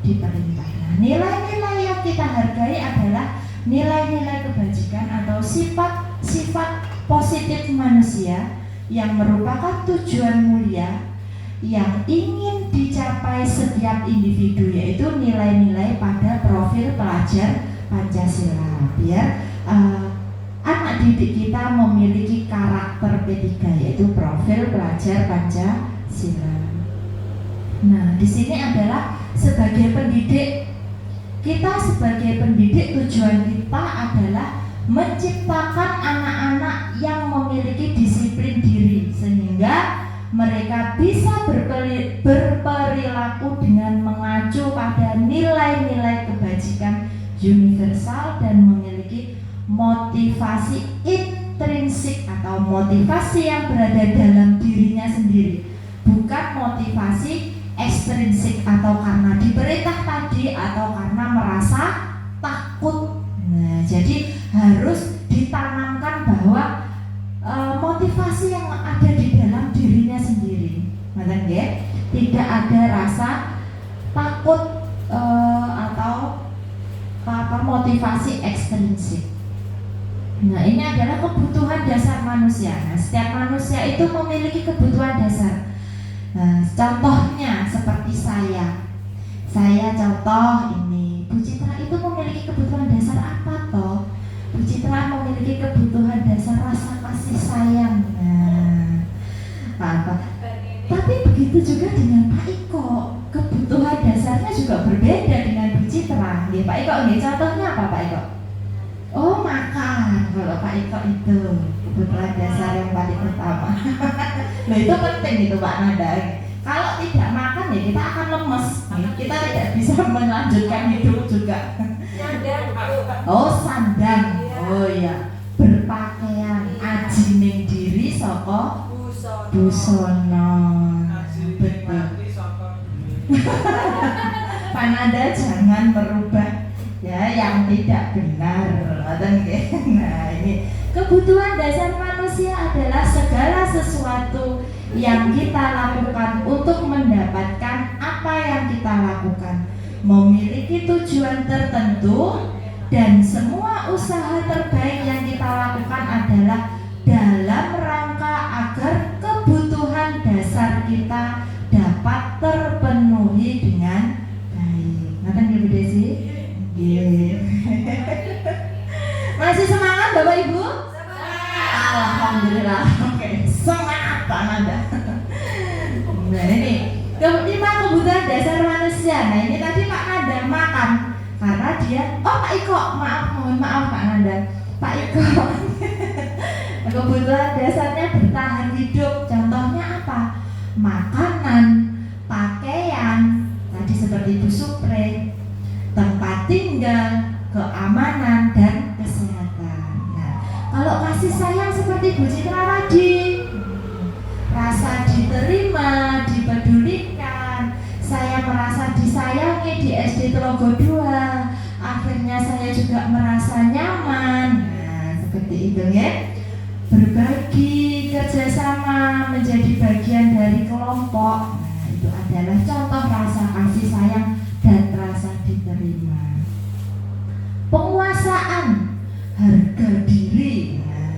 S3: diperintah. Nah, nilai-nilai yang kita hargai adalah nilai-nilai kebajikan atau sifat positif manusia yang merupakan tujuan mulia yang ingin dicapai setiap individu, yaitu nilai-nilai pada profil pelajar Pancasila, biar anak didik kita memiliki karakter P3, yaitu profil pelajar Pancasila. Nah, di sini adalah sebagai pendidik, kita sebagai pendidik tujuan kita adalah menciptakan anak-anak yang memiliki disiplin diri sehingga mereka bisa berperilaku dengan mengacu pada nilai-nilai kebajikan universal dan memiliki motivasi intrinsik atau motivasi yang berada dalam dirinya sendiri, bukan motivasi ekstrinsik atau karena diperintah tadi atau karena merasa takut. Nah, jadi harus ditanamkan bahwa motivasi yang ada di dalam dirinya sendiri, tidak ada rasa takut atau motivasi ekstrinsik. Nah, ini adalah kebutuhan dasar manusia. Nah, setiap manusia itu memiliki kebutuhan dasar. Nah, contohnya seperti saya contoh ini, Bu Citra itu memiliki kebutuhan dasar apa toh? Bu Citra memiliki kebutuhan dasar rasa kasih sayang. begitu juga dengan Pak Iko, kebutuhan dasarnya juga berbeda dengan Bu Citra. Ya, Pak Iko, ini contohnya apa Pak Iko? Oh, makan. Kalau Pak Iko itu kebutuhan dasar yang paling utama. Loh, itu penting itu Pak Nanda. Kalau tidak makan ya kita akan lemes, kita tidak bisa melanjutkan hidup juga. Oh, sandang. Oh iya, berpakaian, ajining diri saka busana. Betul. Pak Nanda jangan merubah ya yang tidak benar. Nah, ini kebutuhan dasar manusia adalah segala sesuatu yang kita lakukan untuk mendapatkan apa yang kita lakukan, memiliki tujuan tertentu, dan semua usaha terbaik yang kita lakukan adalah dalam rangka agar kebutuhan dasar kita dapat terpenuhi dengan baik. Ngaten nggih Bu Desi? Nggih. Masih semangat Bapak Ibu? Alhamdulillah. Oke, semangat Pak Nanda. Nah, ini kelima kebutuhan dasar manusia. Nah, ini tadi Pak Nanda makan karena dia, oh Pak Iko, mohon maaf Pak Nanda. Pak Iko kebutuhan dasarnya bertahan hidup. Contohnya apa? Makanan, pakaian, tadi seperti Bu Supre, tempat tinggal, keamanan, dan kesehatan. Nah, kalau kasih sayang seperti Bu Citra tadi, rasa diterima, dipedulikan, saya merasa disayangi di SD Telogo 2, akhirnya saya juga merasa nyaman. Nah, seperti itu ya. Berbagi, kerjasama, menjadi bagian dari kelompok. Nah, itu adalah contoh rasa kasih sayang dan rasa diterima. Penguasaan, harga diri. Nah,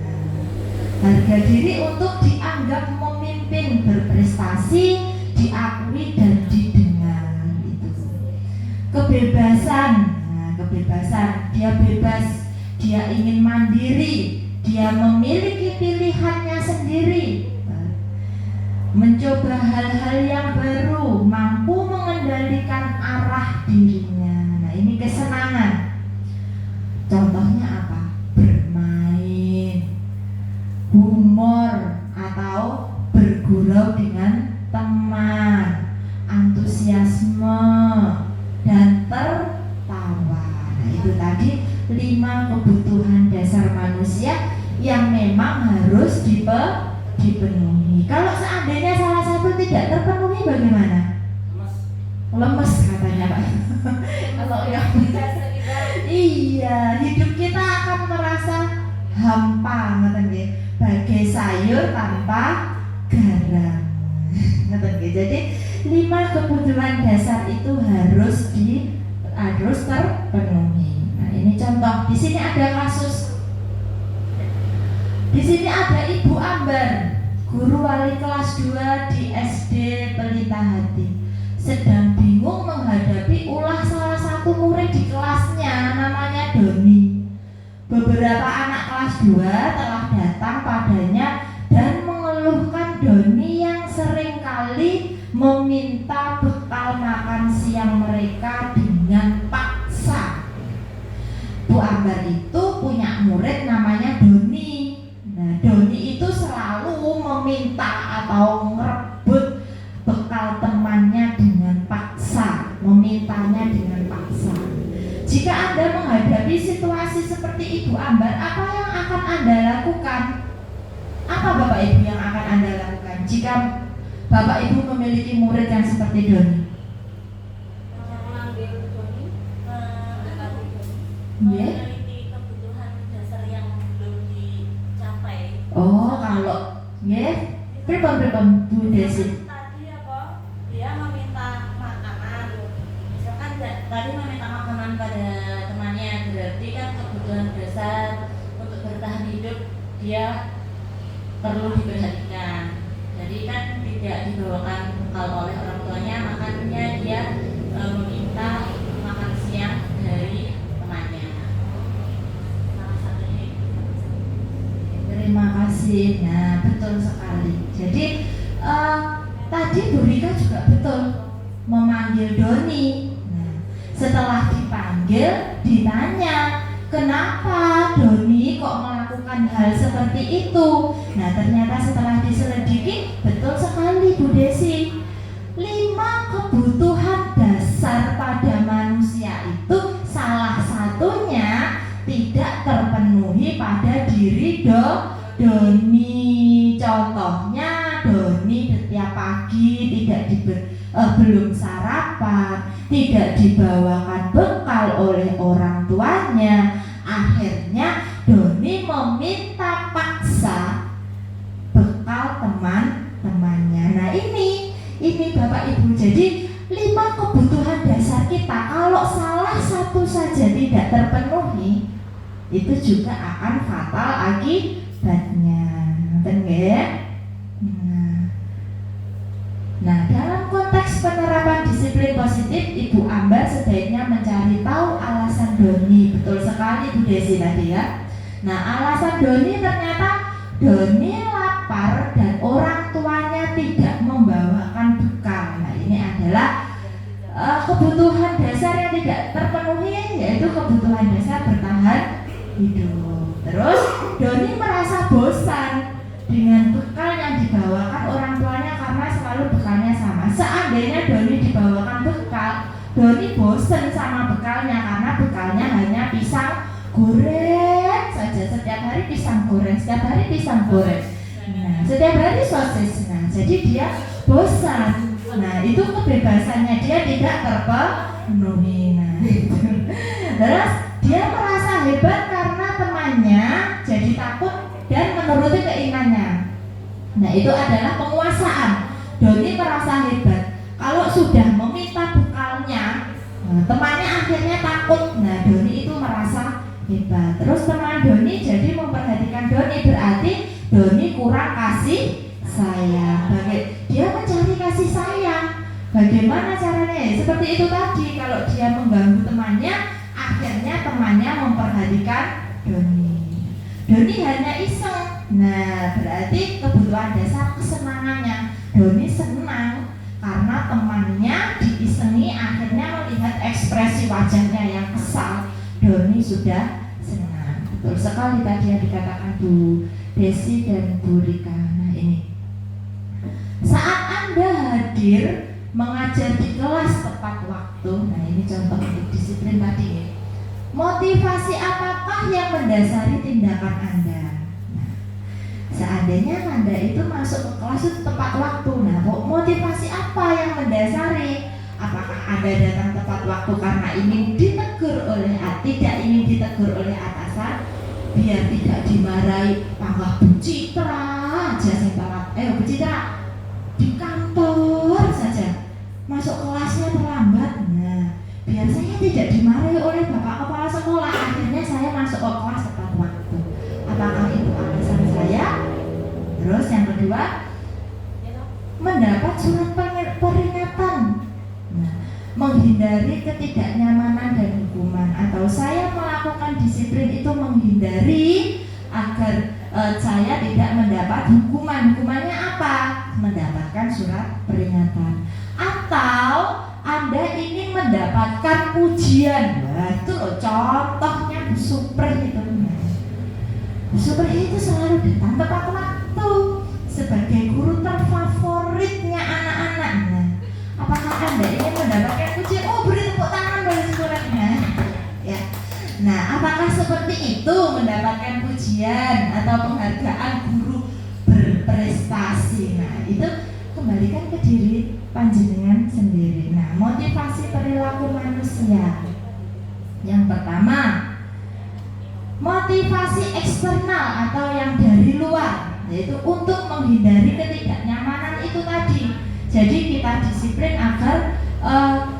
S3: harga diri untuk dianggap memimpin, berprestasi, diakui dan didengar. Itu. Kebebasan. Nah, kebebasan, dia bebas, dia ingin mandiri, dia memiliki pilihannya sendiri, mencoba hal-hal yang baru, mampu mengendalikan arah dirinya. Nah, ini kesenangan. Contohnya apa? Bermain, humor, atau bergurau dengan teman, antusiasme, dan tertawa. Nah, itu tadi 5 kebutuhan dasar manusia yang memang harus dipenuhi. Kalau seandainya salah satu tidak terpenuhi bagaimana? Lemes katanya Pak. Kalau yang iya, hidup kita akan merasa hampa, ngoten nggih. Bagai sayur tanpa garam. Ngoten nggih. Jadi 5 kebutuhan dasar itu harus terpenuhi. Nah, ini contoh. Di sini ada kasus. Di sini ada Ibu Ambar, guru wali kelas 2 di SD Pelita Hati, sedang bingung menghadapi ulah salah satu murid di kelasnya, namanya Doni. Beberapa anak kelas 2 telah datang padanya dan mengeluhkan Doni yang seringkali meminta bekal makan siang mereka dengan paksa. Bu Ambar itu punya murid namanya Doni. Nah, Doni itu selalu meminta atau ngerebut bekal temannya dengan paksa, memintanya dengan paksa. Jika Anda menghadapi situasi seperti Ibu Ambar, apa yang akan Anda lakukan? Apa Bapak Ibu yang akan Anda lakukan jika Bapak Ibu memiliki murid yang seperti Doni?
S5: Meneliti kebutuhan dasar yang belum dicapai.
S3: Oh, kalau pripun Bu Desi?
S5: Tadi apa? Dia meminta makanan. Misalkan tadi meminta makanan pada temannya, berarti kan kebutuhan dasar untuk bertahan hidup dia perlu diperhatikan. Jadi kan tidak dibawakan bekal oleh orang tuanya, makanya dia meminta makan siang dari temannya. Salah satunya itu.
S3: Terima kasih. Nah, betul sekali. Jadi tadi tadi Bu Rika juga betul memanggil Doni. Nah, setelah dipanggil ditanya, kenapa Doni kok melakukan hal seperti itu? Nah, ternyata setelah diselidiki, betul sekali Bu Desi. 5 kebutuhan dasar pada manusia itu salah satunya tidak terpenuhi pada diri Doni. Contohnya Doni setiap pagi belum sarapan, tidak dibawakan bekal oleh orang tuanya. Akhirnya Doni meminta paksa bekal teman-temannya. Nah, ini Bapak Ibu, jadi 5 kebutuhan dasar kita kalau salah satu saja tidak terpenuhi, itu juga akan fatal akibatnya. Nah, dalam konteks penerapan disiplin positif, Ibu Ambar sebaiknya mencari tahu alasan Doni. Betul sekali Bu Desi tadi ya. Nah, alasan Doni ternyata Doni lapar dan orang tuanya tidak membawakan bekal. Nah, ini adalah kebutuhan dasar yang tidak terpenuhi, yaitu kebutuhan dasar bertahan hidup. Terus Doni merasa bosan dengan bekal yang dibawakan orang tuanya karena selalu bekalnya sama. Seandainya Doni dibawakan bekal, Doni bosan sama bekalnya karena bekalnya hanya pisang goreng saja. Setiap hari pisang goreng, setiap hari pisang goreng. Nah, setiap hari sosis. Nah, jadi dia bosan. Nah, itu kebebasannya dia tidak terpenuhi. Nah, itu. Terus dia merasa hebat karena temannya jadi takut dan menuruti keinginannya. Nah, itu adalah penguasaan. Doni merasa hebat kalau sudah meminta bekalnya. Nah, temannya akhirnya takut. Nah, Doni itu merasa hebat. Terus teman Doni jadi memperhatikan Doni, berarti Doni kurang kasih sayang. Dia mencari kasih sayang. Bagaimana caranya? Seperti itu tadi, kalau dia mengganggu temannya, akhirnya temannya memperhatikan Doni. Doni hanya iseng. Nah, berarti kebutuhan dasar kesenangannya. Doni senang karena temannya diisengi, akhirnya melihat ekspresi wajahnya yang kesal. Doni sudah senang. Betul sekali tadi yang dikatakan Bu Desi dan Bu Rika. Nah, ini saat Anda hadir mengajar di kelas tepat waktu. Nah, ini contoh untuk disiplin tadi ya. Motivasi apakah yang mendasari tindakan Anda? Nah, seandainya Anda itu masuk ke kelas itu tepat waktu. Nah, motivasi apa yang mendasari? Apakah Anda datang tepat waktu karena ingin ditegur oleh tidak ingin ditegur oleh atasan, biar tidak dimarahi? Panggah Bu Citra aja sing Bu Citra di kantor saja masuk kelasnya terlambat. Nah, biar saya tidak dimarahi oleh Bapak Kepala Sekolah, akhirnya saya masuk ke kelas tepat waktu. Apakah itu alasan saya? Terus yang kedua, mendapat surat peringatan. Nah, menghindari ketidaknyamanan dan hukuman, atau saya melakukan disiplin itu menghindari agar saya tidak mendapat hukuman. Hukumannya apa? Mendapatkan surat peringatan. Atau Anda ingin mendapatkan pujian. Nah, itu loh contohnya Bu Super itu. Bu Super itu selalu datang tepat waktu sebagai guru terfavoritnya anak-anak. Nah, apakah Anda ingin mendapatkan pujian? Oh, beri tepuk tangan bagi suratnya. Ya. Nah, apakah seperti itu mendapatkan pujian atau penghargaan guru berprestasi? Nah, itu kembalikan ke diri panjenengan sendiri. Nah, motivasi perilaku manusia. Yang pertama, motivasi eksternal atau yang dari luar, yaitu untuk menghindari ketidaknyamanan itu tadi. Jadi kita disiplin agar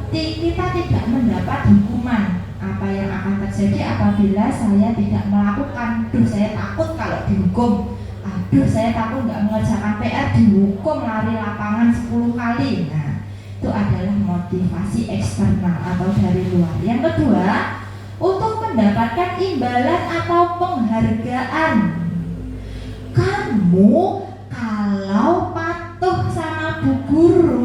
S3: kita tidak mendapat hukuman. Apa yang akan terjadi apabila saya tidak melakukan? Duh, saya takut kalau dihukum. Aduh, saya takut nggak mengerjakan PR, dihukum lari lapangan 10 kali. Nah, itu adalah motivasi eksternal atau dari luar. Yang kedua, untuk mendapatkan imbalan atau penghargaan. Kamu kalau patuh sama Bu Guru,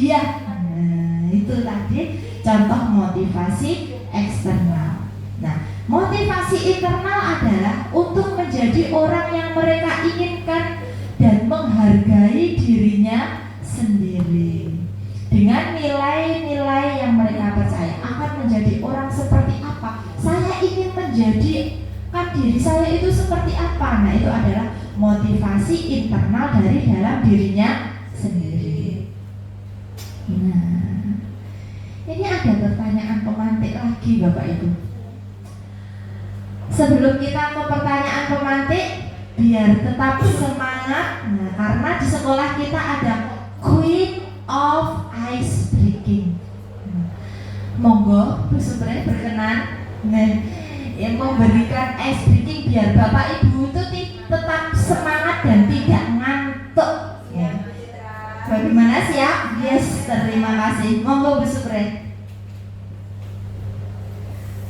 S3: kuliah. Nah, itu tadi contoh motivasi eksternal. Nah, motivasi internal adalah untuk menjadi orang yang mereka inginkan dan menghargai dirinya sendiri. Dengan nilai-nilai yang mereka percaya akan menjadi orang seperti apa. Saya ingin menjadikan diri saya itu seperti apa. Nah, itu adalah motivasi internal dari dalam dirinya sendiri. Nah, ini ada pertanyaan pemantik lagi Bapak Ibu. Sebelum kita ke pertanyaan pemantik, biar tetap semangat. Nah, karena di sekolah kita ada Queen of Ice Breaking. Monggo Bu Supre berkenan yang memberikan ice breaking biar Bapak Ibu itu tetap semangat dan tidak ngantuk. Bagaimana, siap? Yes, terima kasih. Monggo Bu Supre.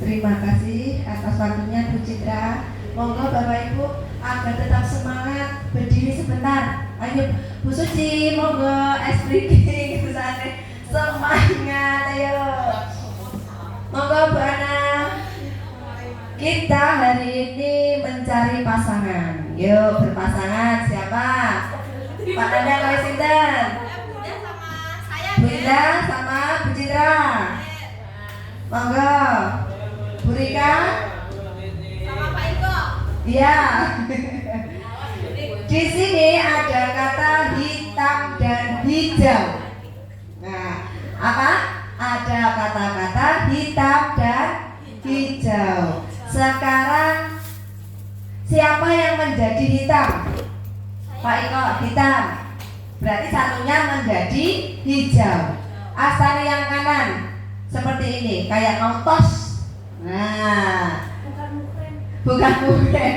S4: Terima kasih atas waktunya Bu Citra. Monggo Bapak Ibu agar tetap semangat, berdiri sebentar. Ayo Bu Suci, monggo ice breaking kesana. Semangat, ayo. Monggo Bu Ana. Kita hari ini mencari pasangan. Yuk berpasangan siapa? Pak Nanda kali sinten? Bu Indah sama Bu Citra. Monggo. Bu Rika
S5: Sama Pak Iko.
S4: iya. Di sini ada kata hitam dan hijau. Nah, apa? Ada kata-kata hitam dan hijau. Sekarang siapa yang menjadi hitam? Pak Iko hitam. Berarti satunya menjadi hijau. Asal yang kanan seperti ini, kayak mau tos. Nah, bukan mungkin.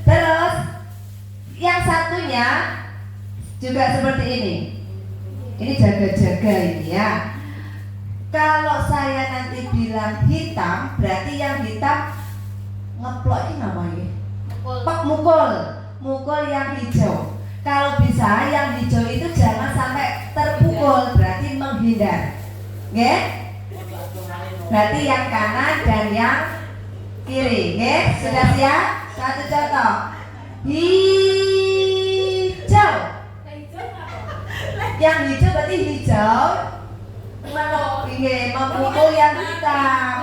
S4: Terus yang satunya juga seperti ini. Ini jaga-jaga ini ya. Kalau saya nanti bilang hitam, berarti yang hitam ngeplok ini namanya. Pak mukul yang hijau. Kalau bisa yang hijau itu jangan sampai terpukul, berarti menghindar. Oke? Berarti yang kanan dan yang kiri. Oke? Sudah siap? Satu contoh. Hijau. Yang hijau berarti hijau memukul yang hitam.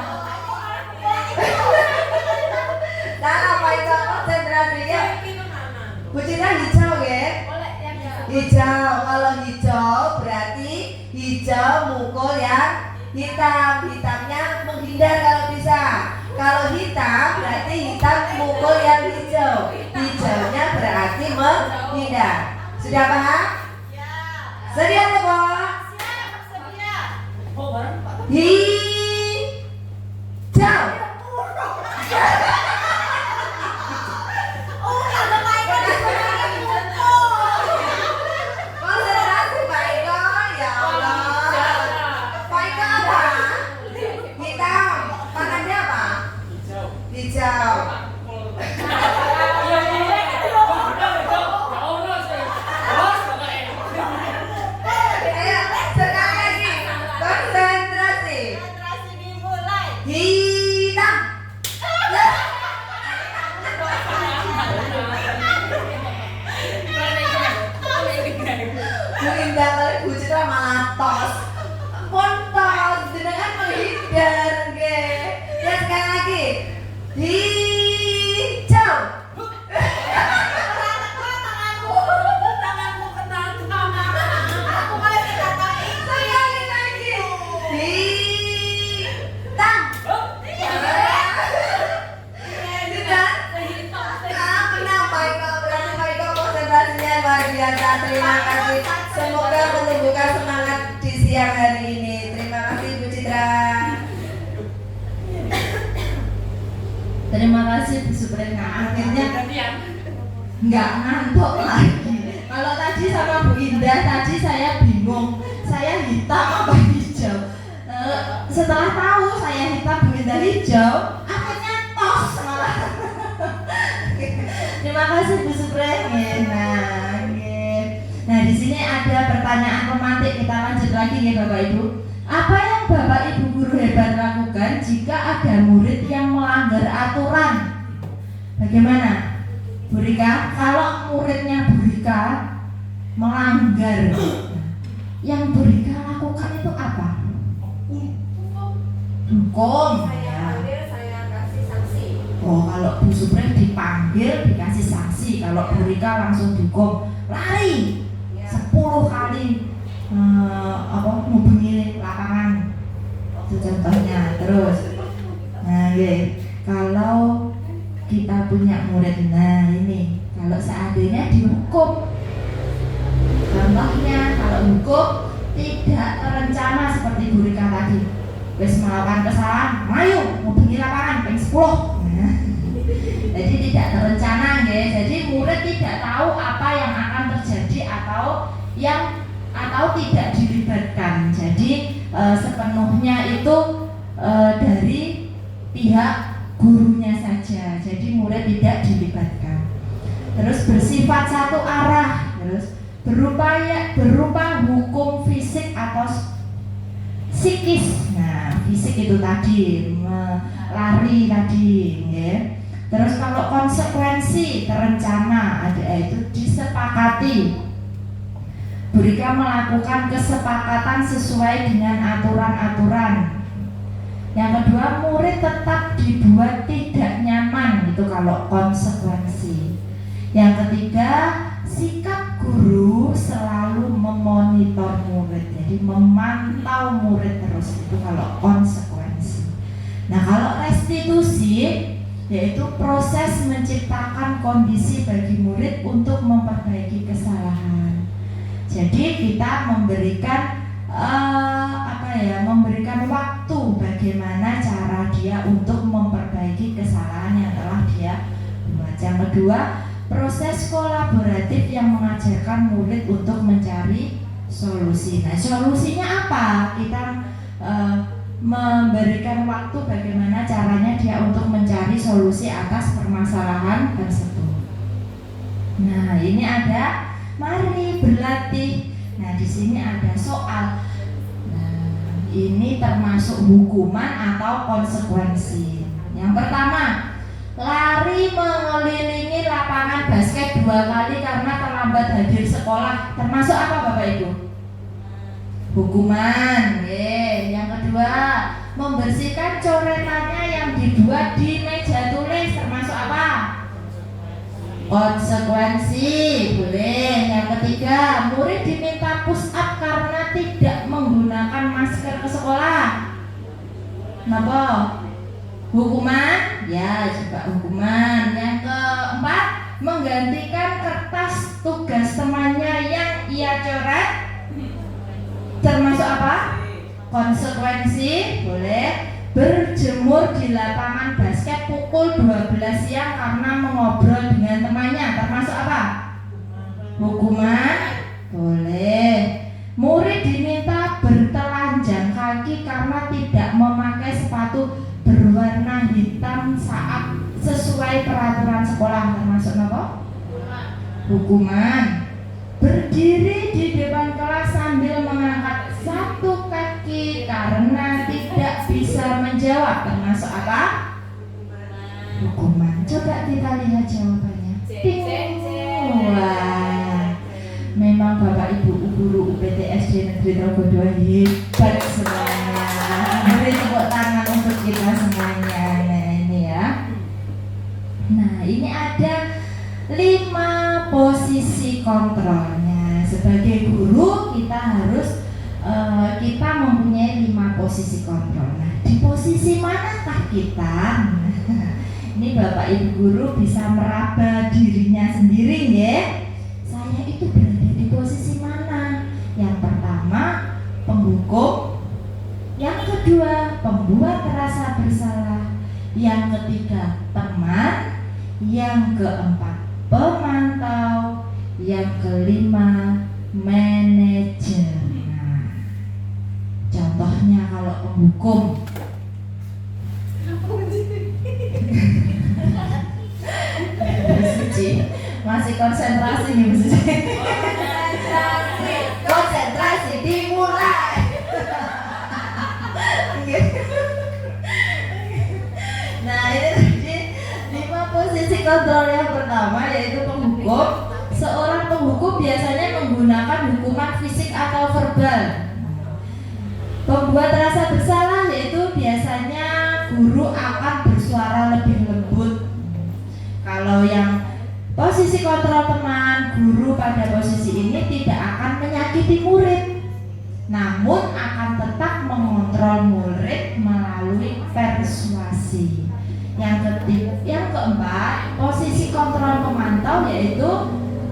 S4: Nah, apa itu konsentrasinya? Bu Citra hijau ya? Hijau. Kalau hijau berarti hijau mukul yang hitam. Hitamnya menghindar kalau bisa. Kalau hitam berarti hitam mukul yang hijau. Hijaunya berarti menghindar. Sudah paham? Sedia Pak? Hijau. Konsentrasi Pak Iko, ya Allah. Pak Iko apa? Hitam. Tangannya apa? Hijau. Ayo, sekali lagi. Konsentrasi. Hitam. Bu Indah kali Bu Citra malah tos. Pun tos jenengan menghindar nggih. Ya sekali lagi. Hijau. Sekali lagi. Hitam. Kenapa Iko? Berarti Pak Iko konsentrasinya luar biasa. Terima kasih. Semoga menumbuhkan semangat di siang hari ini. Terima kasih Bu Citra.
S3: Terima kasih Bu Supre. Nah, akhirnya nggak ngantuk lagi. Kalau tadi sama Bu Indah tadi saya bingung, saya hitam apa hijau. Setelah tahu saya hitam, Bu Indah hijau, akhirnya tos malah. Terima kasih Bu Supre. Nah, di sini sini ada pertanyaan romantik, kita lanjut lagi ya Bapak Ibu. Apa yang Bapak Ibu guru hebat lakukan jika ada murid yang melanggar aturan? Bagaimana, Bu Rika? Kalau muridnya Bu Rika melanggar, yang Bu Rika lakukan itu apa? Hukum.
S4: Saya panggil, saya kasih sanksi.
S3: Oh, kalau Bu Supri dipanggil dikasih sanksi, kalau Bu Rika langsung dihukum lari 10 kali ngubungi lapangan, itu contohnya. Terus kalau kita punya murid, nah ini kalau seandainya dihukum, contohnya kalau hukum tidak terencana seperti Bu Rika tadi, wis melakukan kesalahan, ayo ngubungi lapangan ping 10. Jadi tidak terencana ya. Jadi murid tidak tahu apa yang akan terjadi atau tidak dilibatkan. Jadi sepenuhnya itu dari pihak gurunya saja. Jadi murid tidak dilibatkan. Terus bersifat satu arah. Terus berupa hukum fisik atau psikis. Nah, fisik itu tadi lari tadi, ya. Terus kalau konsekuensi terencana ada itu disepakati. Bu Rika melakukan kesepakatan sesuai dengan aturan-aturan. Yang kedua, murid tetap dibuat tidak nyaman, itu kalau konsekuensi. Yang ketiga, sikap guru selalu memonitor murid, jadi memantau murid terus, itu kalau konsekuensi. Nah, kalau restitusi yaitu proses menciptakan kondisi bagi murid untuk memperbaiki kesalahan. Jadi kita memberikan memberikan waktu bagaimana cara dia untuk memperbaiki kesalahan yang telah dia buat. Yang kedua, proses kolaboratif yang mengajarkan murid untuk mencari solusi. Nah, solusinya apa? Kita memberikan waktu bagaimana caranya dia untuk mencari solusi atas permasalahan tersebut. Nah, ini ada mari berlatih. Nah, di sini ada soal. Nah, ini termasuk hukuman atau konsekuensi. Yang pertama, lari mengelilingi lapangan basket 2 kali karena terlambat hadir sekolah. Termasuk apa Bapak Ibu? Hukuman. Yang kedua, membersihkan coretannya yang dibuat di meja tulis. Termasuk apa? Konsekuensi. Boleh. Yang ketiga, murid diminta push up karena tidak menggunakan masker ke sekolah. Kenapa? Hukuman? Ya, coba hukuman. Yang keempat, menggantikan kertas tugas temannya yang ia coret. Termasuk apa? Konsekuensi. Boleh. Berjemur di lapangan basket pukul 12 siang karena mengobrol dengan temannya. Termasuk apa? Hukuman. Boleh. Murid diminta bertelanjang kaki karena tidak memakai sepatu berwarna hitam saat sesuai peraturan sekolah. Termasuk apa? Hukuman. Berdiri di depan kelas sambil mengangkat satu kaki karena tidak bisa menjawab. Termasuk apa? Hukuman. Coba kita lihat jawabannya. Wah, memang Bapak Ibu guru UPT SD Negeri Trogo 2 hebat semuanya. Beri tepuk tangan untuk kita semuanya. Nah, ini ya. Nah, ini ada 5 posisi kontrolnya. Sebagai guru kita harus kita mempunyai 5 posisi kontrol. Nah, di posisi manakah kita? Ini Bapak Ibu guru bisa meraba dirinya sendiri ya. Saya itu berada di posisi mana? Yang pertama, penghukum. Yang kedua, pembuat rasa bersalah. Yang ketiga, teman. Yang keempat, pemantau. Yang kelima, manajer. Nah, contohnya kalau penghukum, masih konsentrasi nih Bu Suci. posisi kontrol yang pertama yaitu penghukum. Seorang penghukum biasanya menggunakan hukuman fisik atau verbal. Pembuat rasa bersalah yaitu biasanya guru akan bersuara lebih lembut. Kalau yang posisi kontrol teman, guru pada posisi ini tidak akan menyakiti murid, namun akan tetap mengontrol murid melalui persuasi. Yang keempat, posisi kontrol pemantau yaitu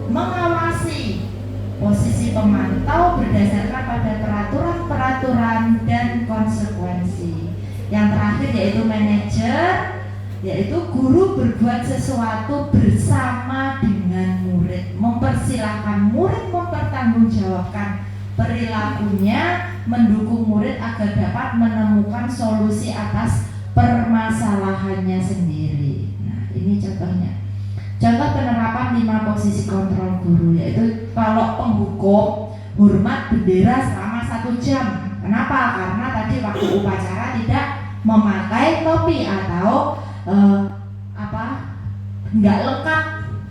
S3: mengawasi. Posisi pemantau berdasarkan pada peraturan-peraturan dan konsekuensi. Yang terakhir yaitu manajer, yaitu guru berbuat sesuatu bersama dengan murid, mempersilahkan murid mempertanggungjawabkan perilakunya, mendukung murid agar dapat menemukan solusi atas permasalahannya sendiri. Nah, ini contohnya. Contoh penerapan 5 posisi kontrol guru, yaitu kalau penghukum hormat bendera selama 1 jam. Kenapa? Karena tadi waktu upacara tidak memakai topi atau nggak lengkap,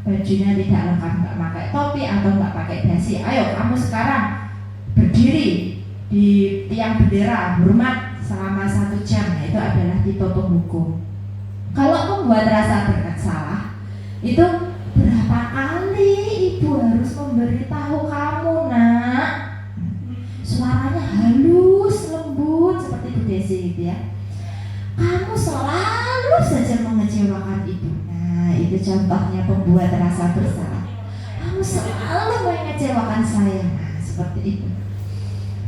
S3: bajunya tidak lengkap, nggak pakai topi atau nggak pakai dasi. Ayo kamu sekarang berdiri di tiang bendera hormat selama 1 jam. Itu adalah tipe penghukum. Kalau membuat rasa bersalah, itu berapa kali ibu harus memberitahu kamu, nak? Suaranya halus, lembut seperti Bu Desi gitu ya. Kamu selalu saja mengecewakan ibu. Nah, itu contohnya pembuat rasa bersalah. Kamu selalu mengecewakan saya. Nah, seperti itu.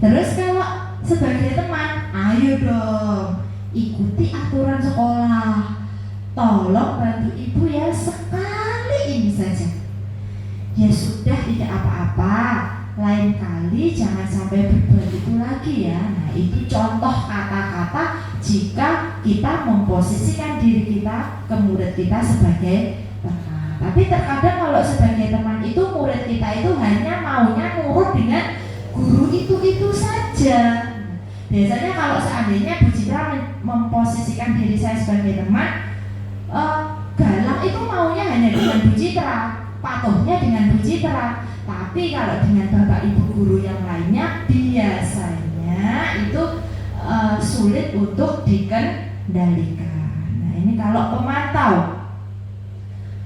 S3: Terus kalau sebagai teman, ayo dong ikuti aturan sekolah. Tolong bantu ibu ya, sekali ini saja. Ya sudah, tidak apa-apa. Lain kali jangan sampai berbuat itu lagi ya. Nah, itu contoh kata-kata jika kita memposisikan diri kita ke murid kita sebagai teman. Tapi terkadang kalau sebagai teman itu murid kita itu hanya maunya nurut dengan guru itu saja. Biasanya kalau seandainya Bu Citra memposisikan diri saya sebagai teman, Galang itu maunya hanya dengan Bu Citra, patuhnya dengan Bu Citra. Tapi kalau dengan bapak ibu guru yang lainnya biasanya itu sulit untuk dikendalikan. Nah, ini kalau pemantau,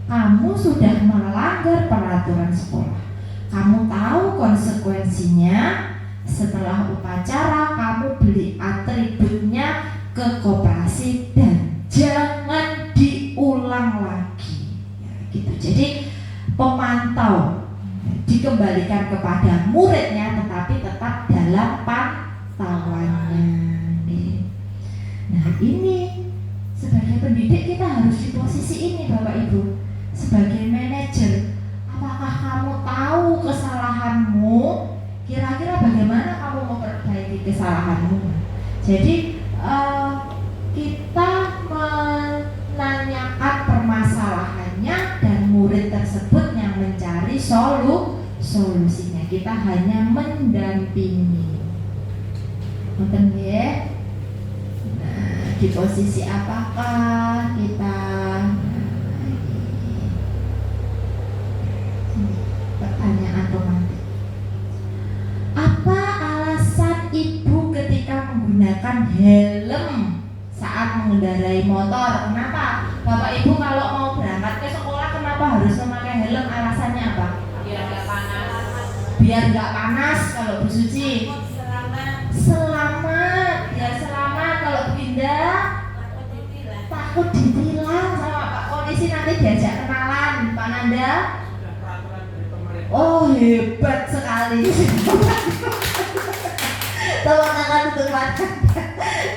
S3: kamu sudah melanggar peraturan sekolah, kamu tahu konsekuensinya. Setelah upacara kamu beli atributnya ke koperasi dan jangan diulang lagi ya, gitu. Jadi pemantau dikembalikan kepada muridnya, tetapi tetap dalam pantauannya. Nah, ini sebagai pendidik kita harus di posisi ini, Bapak Ibu. Sebagai manajer, apakah kamu tahu kesalahanmu? Kira-kira bagaimana kamu memperbaiki kesalahanmu? Jadi kita menanyakan permasalahannya dan murid tersebut yang mencari solusinya. Kita hanya mendampingi. Nonton ya. Nah, di posisi apakah kita? Pertanyaan romantis. Apa alasan ibu ketika menggunakan helm saat mengendarai motor? Kenapa? Bapak ibu kalau mau berangkat ke sekolah kenapa harus memakai helm? Alasannya apa?
S5: Biar nggak panas.
S3: Biar nggak panas. Kalau Bu Suci? Selamat. Biar selamat. Kalau pindah takut ditilang sama Pak Polisi, nanti diajak kenalan. Pak Nanda? Oh, hebat sekali. Tolong akan ditempatkan.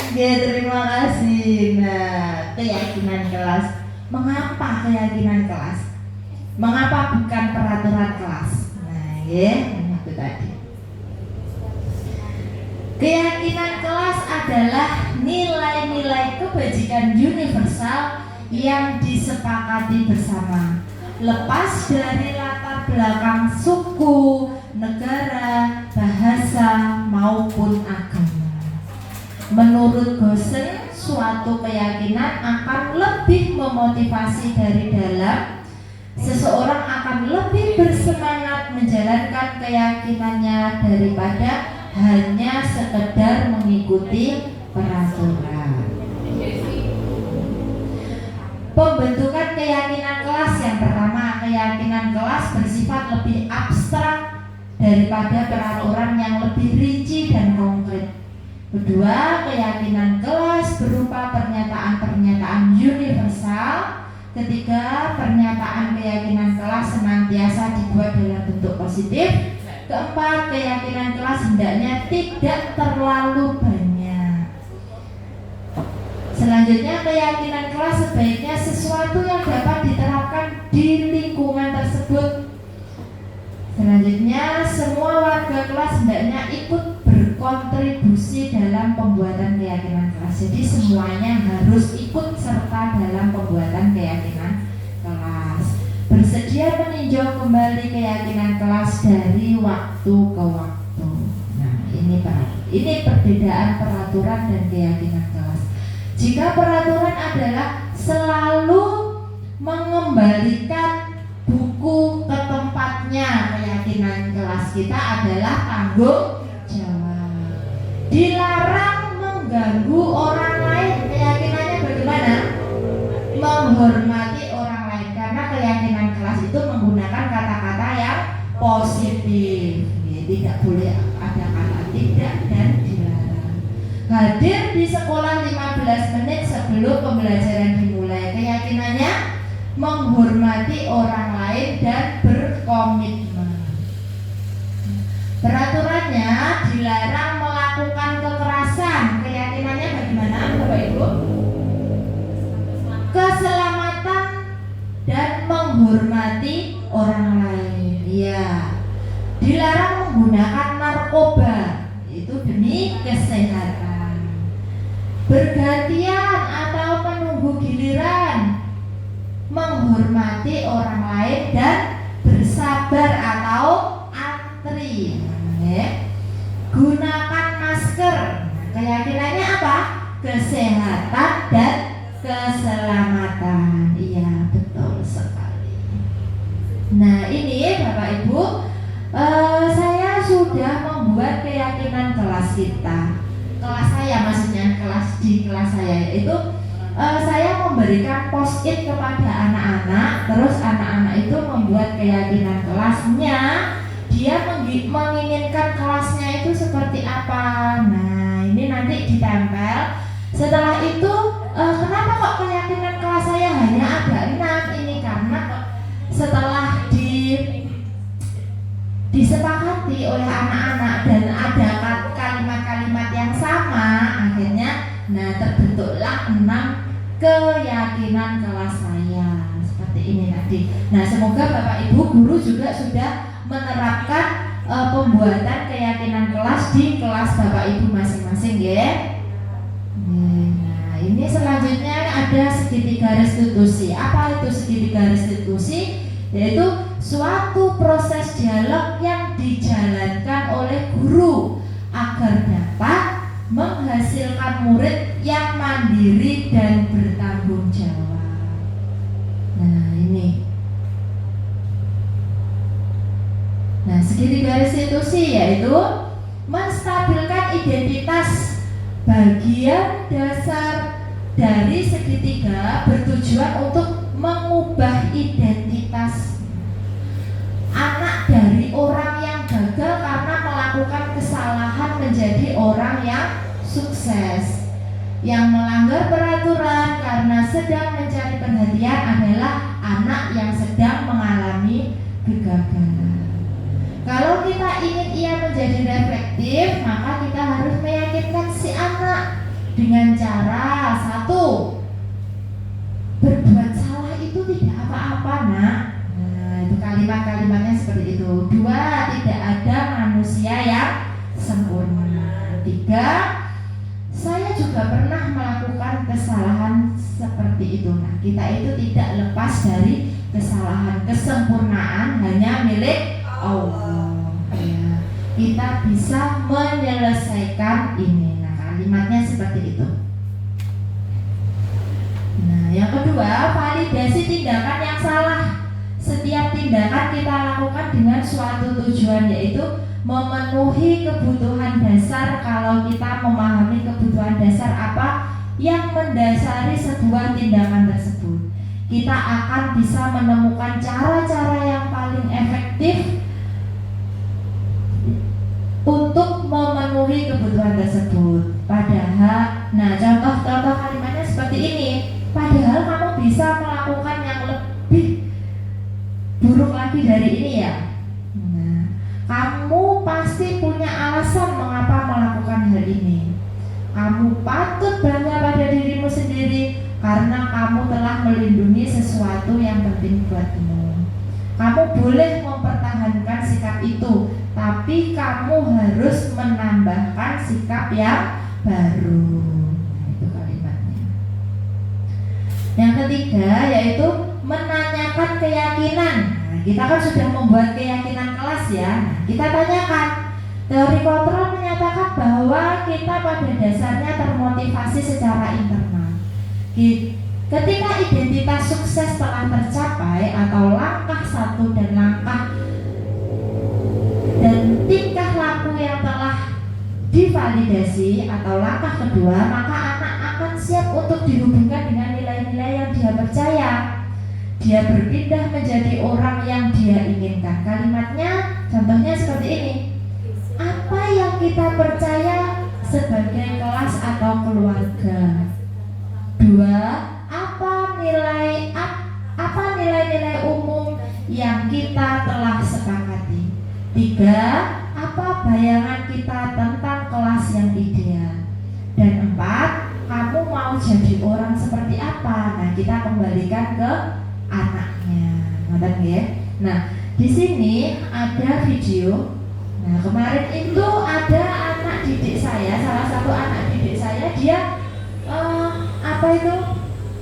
S3: Oke, terima kasih. Nah, keyakinan kelas. Mengapa keyakinan kelas? Mengapa bukan peraturan kelas? Nah, ya, itu tadi. Keyakinan kelas adalah nilai-nilai kebajikan universal yang disepakati bersama, lepas dari latar belakang suku, negara, bahasa, maupun agama. Menurut Gosen, suatu keyakinan akan lebih memotivasi dari dalam. Seseorang akan lebih bersemangat menjalankan keyakinannya daripada hanya sekedar mengikuti peraturan. Pembentukan keyakinan kelas yang pertama, keyakinan kelas bersifat lebih abstrak daripada peraturan yang lebih rinci dan konkret. Kedua, keyakinan kelas berupa pernyataan-pernyataan universal. Ketiga, pernyataan keyakinan kelas senantiasa dibuat dalam bentuk positif. Keempat, keyakinan kelas hendaknya tidak terlalu banyak. Selanjutnya, keyakinan kelas sebaiknya sesuatu yang dapat diterapkan di lingkungan tersebut. Selanjutnya, semua warga kelas hendaknya ikut berkontribusi dalam pembuatan keyakinan kelas. Jadi semuanya harus ikut serta dalam pembuatan keyakinan kelas. Bersedia meninjau kembali keyakinan kelas dari waktu ke waktu. Nah, ini perbedaan peraturan dan keyakinan kelas. Jika peraturan adalah selalu mengembalikan buku ke tempatnya, keyakinan kelas kita adalah tanggung jawab. Dilarang mengganggu orang lain, keyakinannya bagaimana? Menghormati orang lain, karena keyakinan kelas itu menggunakan kata-kata yang positif. Tidak boleh ada kata tidak dan dilarang. Hadir di sekolah 15 menit sebelum pembelajaran dimulai, keyakinannya menghormati orang lain dan berkomitmen. Peraturannya dilarang melakukan kekerasan, keyakinannya bagaimana Bapak Ibu? Keselamatan dan menghormati orang lain. Ya, dilarang menggunakan narkoba, itu demi kesehatan. Bergantian atau menunggu giliran, menghormati orang lain dan bersabar atau antri. Gunakan masker, keyakinannya apa? Kesehatan dan keselamatan. Iya, betul sekali. Nah, ini Bapak Ibu, saya sudah membuat keyakinan kelas kita. Kelas saya maksudnya, di kelas saya itu saya memberikan post-it kepada anak-anak. Terus anak-anak itu membuat keyakinan kelasnya. Dia menginginkan kelasnya itu seperti apa. Nah, ini nanti ditempel. Setelah itu, kenapa kok keyakinan kelas saya hanya ada 6? Ini karena setelah disepakati oleh anak-anak dan ada kalimat-kalimat yang sama, akhirnya terbentuklah 6 keyakinan kelas saya. Seperti ini tadi. Nah, semoga Bapak Ibu guru juga sudah menerapkan pembuatan keyakinan kelas di kelas Bapak Ibu masing-masing ya. Nah, ini selanjutnya ada segitiga restitusi. Apa itu segitiga restitusi? Yaitu suatu proses dialog yang dijalankan oleh guru agar dapat menghasilkan murid yang mandiri dan bertanggung jawab. Nah, ini. Nah, segitiga restitusi yaitu menstabilkan identitas. Bagian dasar dari segitiga bertujuan untuk mengubah identitas anak dari orang yang gagal karena melakukan kesalahan menjadi orang yang sukses. Yang melanggar peraturan karena sedang mencari perhatian adalah anak yang sedang mengalami kegagalan. Kalau kita ingin ia menjadi reflektif, maka kita harus meyakinkan si anak dengan cara 1, berbuat salah itu tidak apa-apa nak. Nah, itu kalimat-kalimatnya seperti itu. 2, tidak ada manusia yang sempurna. 3, saya juga pernah melakukan kesalahan seperti itu. Nah, kita itu tidak lepas dari kesalahan. Kesempurnaan hanya milik Allah. Ya, kita bisa menyelesaikan ini. Nah, kalimatnya seperti itu. yang kedua, validasi tindakan yang salah. Setiap tindakan kita lakukan dengan suatu tujuan, yaitu memenuhi kebutuhan dasar. Kalau kita memahami kebutuhan dasar apa yang mendasari sebuah tindakan tersebut, kita akan bisa menemukan cara-cara yang paling efektif untuk memenuhi kebutuhan tersebut. Padahal, nah contoh kalimatnya seperti ini. Padahal kamu bisa melakukan yang lebih buruk lagi dari ini ya. Nah, kamu pasti punya alasan mengapa melakukan hal ini. Kamu patut bangga pada dirimu sendiri karena kamu telah melindungi sesuatu yang penting buatmu. Kamu boleh mempertahankan sikap itu, tapi kamu harus menambahkan sikap yang baru. Nah, itu kalimatnya. Yang ketiga yaitu menanyakan keyakinan. Nah, kita kan sudah membuat keyakinan kelas ya. Nah, kita tanyakan. Teori kontrol menyatakan bahwa kita pada dasarnya termotivasi secara internal. Ketika identitas sukses telah tercapai atau langkah satu dan tingkah laku yang telah divalidasi atau langkah kedua, maka anak akan siap untuk dihubungkan dengan nilai-nilai yang dia percaya. Dia berpindah menjadi orang yang dia inginkan. Kalimatnya, contohnya seperti ini. Apa yang kita percaya sebagai kelas atau keluarga? 2. Apa nilai-nilai umum yang kita telah sepakati? 3. Apa bayangan kita tentang kelas yang ideal? Dan 4. Kamu mau jadi orang seperti apa? Nah, kita kembalikan ke anaknya. Ngerti ya? Nah, di sini ada video. Nah, kemarin itu ada anak didik saya, salah satu anak didik saya, dia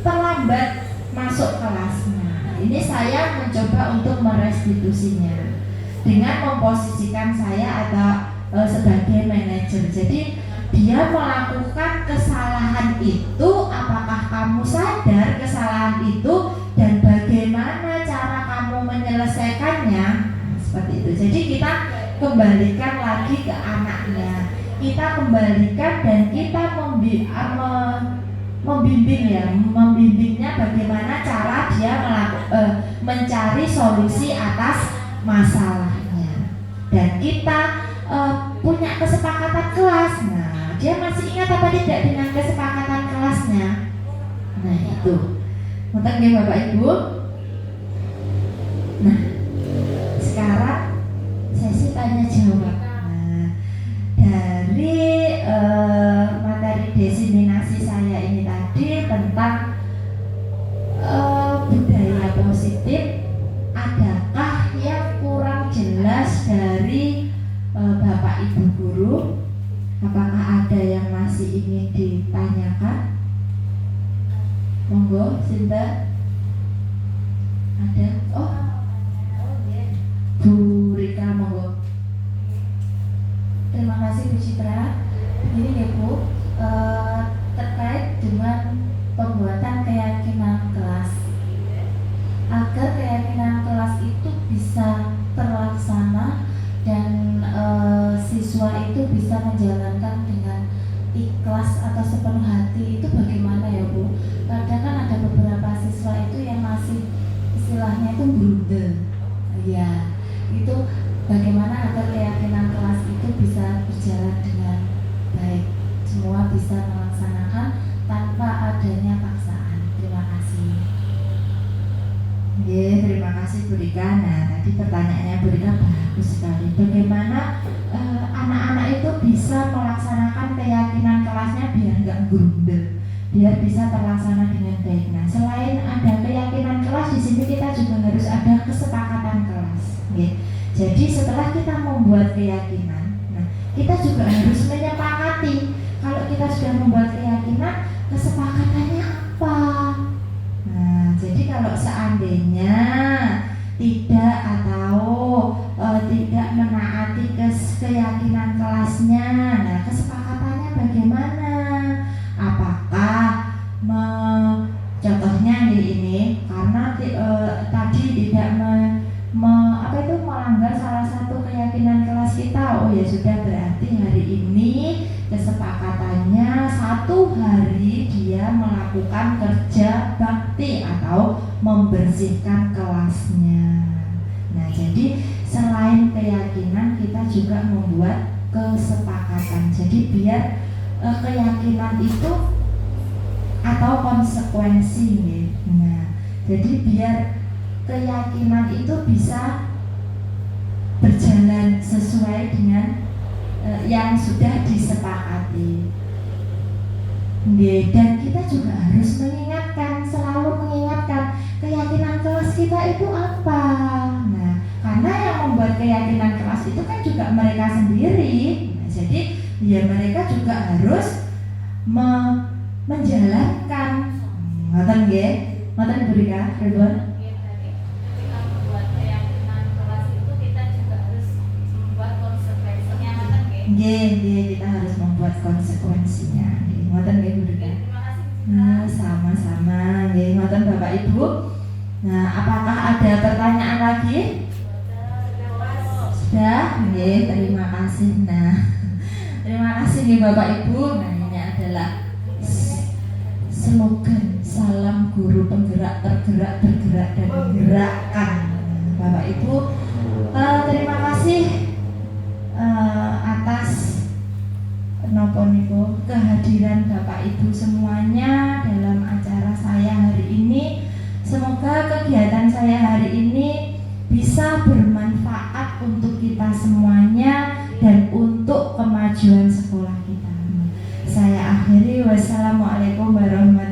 S3: terlambat masuk kelasnya. Ini saya mencoba untuk merestitusinya dengan memposisikan saya atau sebagai manajer. Jadi dia melakukan kesalahan itu, apakah kamu sadar kesalahan itu dan bagaimana cara kamu menyelesaikannya? Nah, seperti itu. Jadi kita kembalikan lagi ke anaknya, kita kembalikan dan kita membimbingnya bagaimana cara dia mencari solusi atas masalahnya. Dan kita punya kesepakatan kelas. Nah, dia masih ingat apa tidak dengan kesepakatan kelasnya? Nah, itu. Ngerti nggih Bapak Ibu? Nah, sekarang sesi tanya jawab. Nah, dari materi diseminasi saya ini tadi tentang budaya positif, adakah yang kurang jelas dari Bapak Ibu guru? Apakah ada yang masih ingin ditanyakan? Monggo, Sinta. Ada? Oh, Bu Rika, monggo.
S2: Terima kasih Bu Citra. Begini ya Bu, terkait dengan pembuatan keyakinan kelas, agar keyakinan kelas itu bisa terlaksana dan siswa itu bisa menjalankan dengan ikhlas atau sepenuh hati, itu bagaimana ya Bu? Kadang kan ada beberapa siswa itu yang masih istilahnya itu brunder, ya itu bagaimana agar keyakinan kelas itu bisa berjalan dengan baik, semua bisa melaksanakan tanpa adanya paksaan. Terima kasih.
S3: Terima kasih Bu Rika. Nah, tadi pertanyaannya Bu Rika bagus sekali. Bagaimana anak-anak itu bisa melaksanakan keyakinan kelasnya biar nggak grundel, biar bisa terlaksana dengan baik. Nah, selain ada keyakinan kelas, di sini kita juga harus ada kesepakatan kelas. Jadi setelah kita membuat keyakinan, nah kita juga harus menyepakati. Kalau kita sudah membuat keyakinan, kesepakatannya apa? Nah, jadi kalau seandainya tidak atau tidak menaati keyakinan kelasnya, nah kesepakatannya bagaimana? Apakah contohnya ya sudah, berarti hari ini kesepakatannya 1 hari dia melakukan kerja bakti atau membersihkan kelasnya. Nah, jadi selain keyakinan kita juga membuat kesepakatan. Jadi biar keyakinan itu atau konsekuensi ya. Nah, jadi biar keyakinan itu bisa berjalan sesuai dengan yang sudah disepakati. Dan kita juga harus mengingatkan, selalu mengingatkan keyakinan kelas kita itu apa. Nah, karena yang membuat keyakinan kelas itu kan juga mereka sendiri. Nah, jadi ya mereka juga harus menjalankan. Ngoten nggih? Ngoten Bu Rika, Ridwan?
S5: Ketika membuat keyakinan kelas itu kita juga harus membuat konsekuensinya, ngoten nggih?
S3: Nggih, kita harus membuat konsekuensinya. Nggih, ngoten nggih Bu Rika?
S5: Terima kasih.
S3: Nah, sama-sama. Nggih, ngoten Bapak Ibu. Nah, apakah ada pertanyaan lagi? Sudah? Nggih, terima kasih. Nah, terima kasih nih Bapak Ibu. Nah, ini adalah slogan salam guru penggerak, tergerak, bergerak, dan menggerakkan. Bapak Ibu, terima kasih atas kehadiran Bapak Ibu semuanya dalam acara saya hari ini. Semoga kegiatan saya hari ini bisa bermanfaat untuk kita semuanya dan untuk kemajuan sekolah kita. Saya akhiri, wassalamualaikum warahmatullahi wabarakatuh.